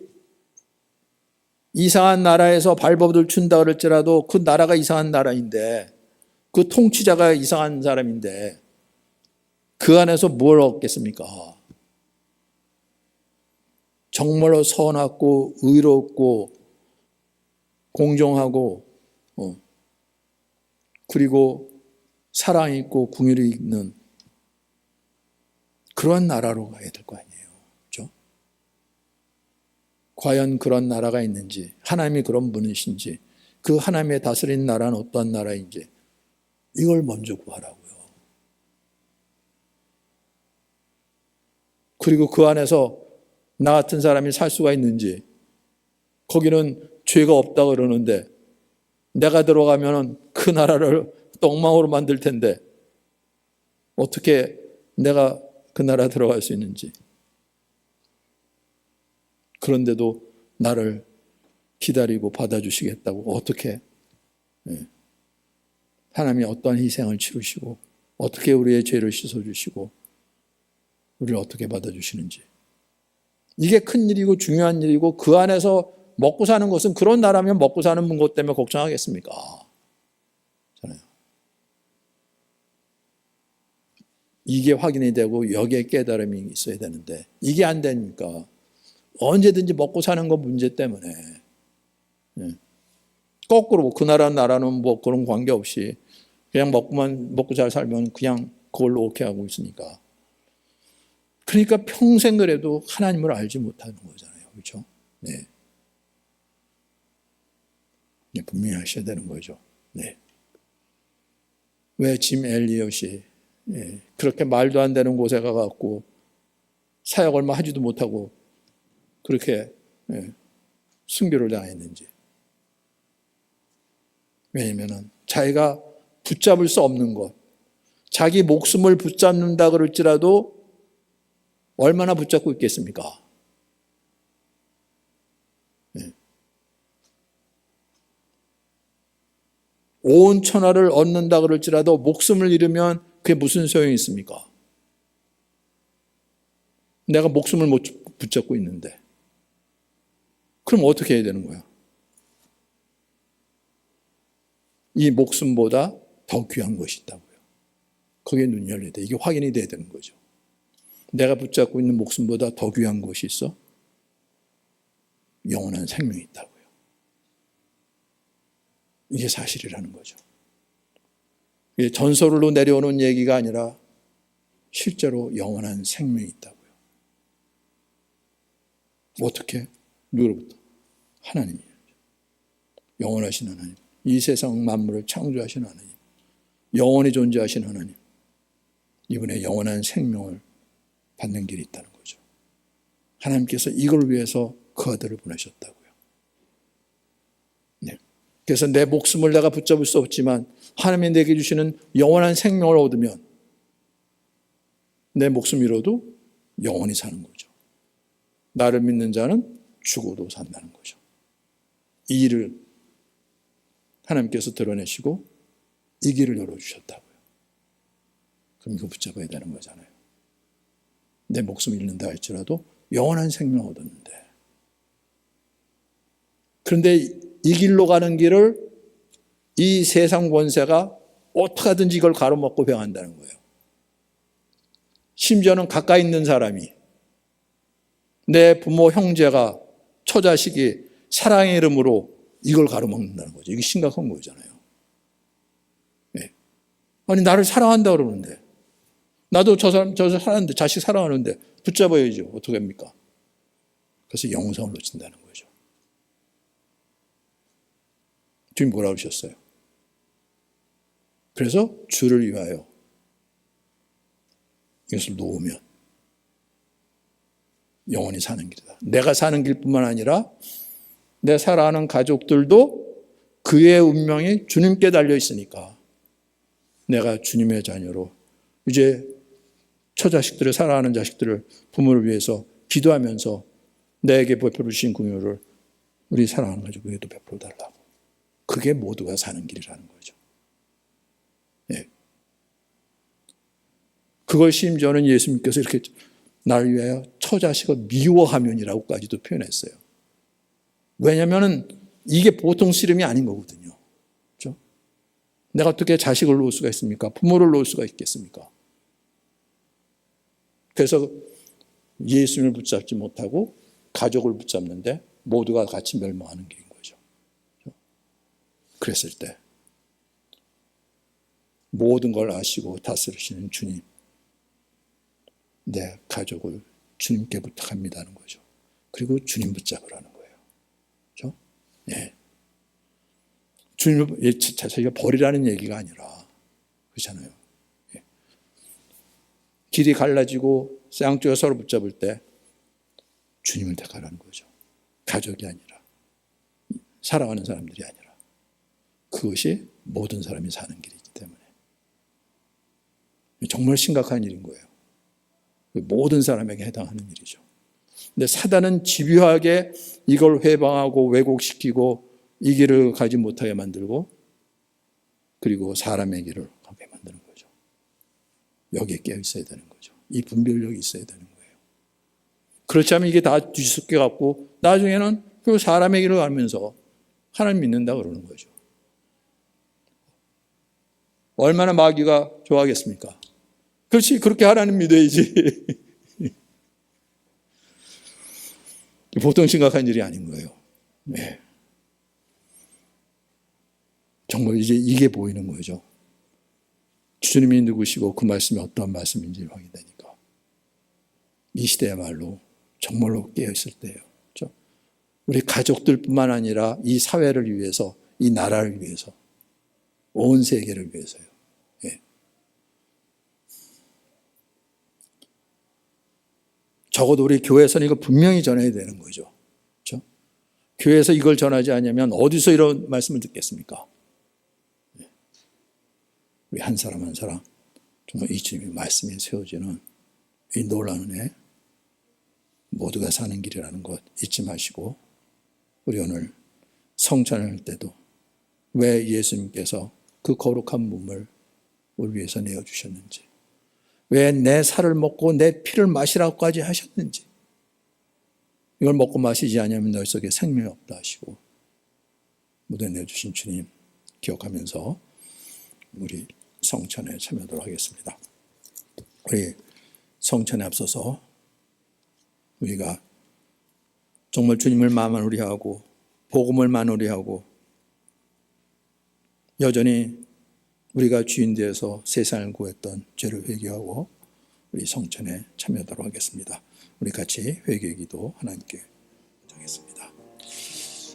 이상한 나라에서 발버둥을 춘다 그럴지라도 그 나라가 이상한 나라인데 그 통치자가 이상한 사람인데 그 안에서 뭘 얻겠습니까? 정말로 선하고 의롭고 공정하고 그리고 사랑 있고 긍휼이 있는 그러한 나라로 가야 될 거 아니에요. 그렇죠? 과연 그런 나라가 있는지, 하나님이 그런 분이신지, 그 하나님의 다스리는 나라는 어떠한 나라인지 이걸 먼저 구하라고요. 그리고 그 안에서 나 같은 사람이 살 수가 있는지, 거기는 죄가 없다 그러는데 내가 들어가면 그 나라를 똥망으로 만들 텐데 어떻게 내가 그 나라 들어갈 수 있는지. 그런데도 나를 기다리고 받아주시겠다고 어떻게 하나님이 어떤 희생을 치르시고 어떻게 우리의 죄를 씻어주시고 우리를 어떻게 받아주시는지. 이게 큰 일이고 중요한 일이고 그 안에서 먹고 사는 것은 그런 나라면 먹고 사는 것 때문에 걱정하겠습니까? 잖아요. 이게 확인이 되고 여기에 깨달음이 있어야 되는데 이게 안 되니까 언제든지 먹고 사는 것 문제 때문에 거꾸로 그 나라는 뭐 그런 관계없이 그냥 먹고 잘 살면 그냥 그걸로 오케이 하고 있으니까. 그러니까 평생 그래도 하나님을 알지 못하는 거잖아요. 그렇죠? 네. 분명히 하셔야 되는 거죠. 네. 왜 짐 엘리엇이 그렇게 말도 안 되는 곳에 가갖고 사역 얼마 하지도 못하고 그렇게 순교를 당했는지. 왜냐하면 자기가 붙잡을 수 없는 것, 자기 목숨을 붙잡는다 그럴지라도 얼마나 붙잡고 있겠습니까? 네. 온 천하를 얻는다 그럴지라도 목숨을 잃으면 그게 무슨 소용이 있습니까? 내가 목숨을 못 붙잡고 있는데. 그럼 어떻게 해야 되는 거야? 이 목숨보다 더 귀한 것이 있다고요. 거기에 눈이 열려야 돼. 이게 확인이 돼야 되는 거죠. 내가 붙잡고 있는 목숨보다 더 귀한 것이 있어? 영원한 생명이 있다고요. 이게 사실이라는 거죠. 이게 전설로 내려오는 얘기가 아니라 실제로 영원한 생명이 있다고요. 어떻게? 누구로부터? 하나님이에요. 영원하신 하나님. 이 세상 만물을 창조하신 하나님. 영원히 존재하신 하나님. 이분의 영원한 생명을 받는 길이 있다는 거죠. 하나님께서 이걸 위해서 그 아들을 보내셨다고요. 네. 그래서 내 목숨을 내가 붙잡을 수 없지만 하나님이 내게 주시는 영원한 생명을 얻으면 내 목숨 잃어도 영원히 사는 거죠. 나를 믿는 자는 죽어도 산다는 거죠. 이 일을 하나님께서 드러내시고 이 길을 열어주셨다고요. 그럼 이거 붙잡아야 되는 거잖아요. 내 목숨 잃는다 할지라도 영원한 생명 얻었는데. 그런데 이 길로 가는 길을 이 세상 권세가 어떻게 하든지 이걸 가로막고 병한다는 거예요. 심지어는 가까이 있는 사람이, 내 부모, 형제가, 처자식이 사랑의 이름으로 이걸 가로막는다는 거죠. 이게 심각한 거잖아요. 네. 아니, 나를 사랑한다 그러는데, 나도 저 사람 사랑하는데, 자식 사랑하는데 붙잡아야죠. 어떻게 합니까? 그래서 영성을 놓친다는 거죠. 주님 뭐라고 하셨어요? 그래서 주를 위하여 이것을 놓으면 영원히 사는 길이다. 내가 사는 길뿐만 아니라 내 사랑하는 가족들도 그의 운명이 주님께 달려 있으니까 내가 주님의 자녀로 이제 처자식들을, 사랑하는 자식들을, 부모를 위해서 기도하면서 내게 베풀어 주신 긍휼을 우리 사랑하는 가족에게도 베풀어 달라고. 그게 모두가 사는 길이라는 거죠. 예. 그걸 심지어는 예수님께서 이렇게 나를 위하여 처자식을 미워하면이라고까지도 표현했어요. 왜냐하면 이게 보통 씨름이 아닌 거거든요. 그렇죠? 내가 어떻게 자식을 놓을 수가 있습니까? 부모를 놓을 수가 있겠습니까? 그래서 예수님을 붙잡지 못하고 가족을 붙잡는데 모두가 같이 멸망하는 길인 거죠. 그랬을 때 모든 걸 아시고 다스리시는 주님, 내 가족을 주님께 부탁합니다는 거죠. 그리고 주님 붙잡으라는 거예요. 그렇죠? 네. 주님을 자기가 버리라는 얘기가 아니라 그렇잖아요. 네. 길이 갈라지고 양쪽에 서로 붙잡을 때 주님을 택하라는 거죠. 가족이 아니라, 사랑하는 사람들이 아니라. 그것이 모든 사람이 사는 길이기 때문에 정말 심각한 일인 거예요. 모든 사람에게 해당하는 일이죠. 근데 사단은 집요하게 이걸 회방하고 왜곡시키고 이 길을 가지 못하게 만들고 그리고 사람의 길을 가게 만드는 거죠. 여기에 깨어 있어야 되는 거죠. 이 분별력이 있어야 되는 거예요. 그렇지 않으면 이게 다 뒤섞여 갖고 나중에는 그 사람의 길을 가면서 하나님 믿는다 그러는 거죠. 얼마나 마귀가 좋아하겠습니까? 그렇지, 그렇게 하나님 믿어야지. 보통 심각한 일이 아닌 거예요. 네. 정말 이제 이게 보이는 거죠. 주님이 누구시고 그 말씀이 어떠한 말씀인지 확인되니까. 이 시대야말로 정말로 깨어있을 때예요. 그렇죠? 우리 가족들뿐만 아니라 이 사회를 위해서, 이 나라를 위해서, 온 세계를 위해서요. 예. 적어도 우리 교회에서는 이거 분명히 전해야 되는 거죠. 그렇죠? 교회에서 이걸 전하지 않으면 어디서 이런 말씀을 듣겠습니까? 예. 우리 한 사람 한 사람 정말 이 주님의 말씀에 세워지는 이 놀라운 애, 모두가 사는 길이라는 것 잊지 마시고 우리 오늘 성찬할 때도 왜 예수님께서 그 거룩한 몸을 우리 위해서 내어주셨는지, 왜 내 살을 먹고 내 피를 마시라고까지 하셨는지, 이걸 먹고 마시지 않으면 너희 속에 생명이 없다 하시고 무대 내주신 주님 기억하면서 우리 성찬에 참여하도록 하겠습니다. 우리 성찬에 앞서서 우리가 정말 주님을 만우리 하고 복음을 만우리 하고 여전히 우리가 주인 되어서 세상을 구했던 죄를 회개하고 우리 성찬에 참여하도록 하겠습니다. 우리 같이 회개 기도 하나님께 드리겠습니다.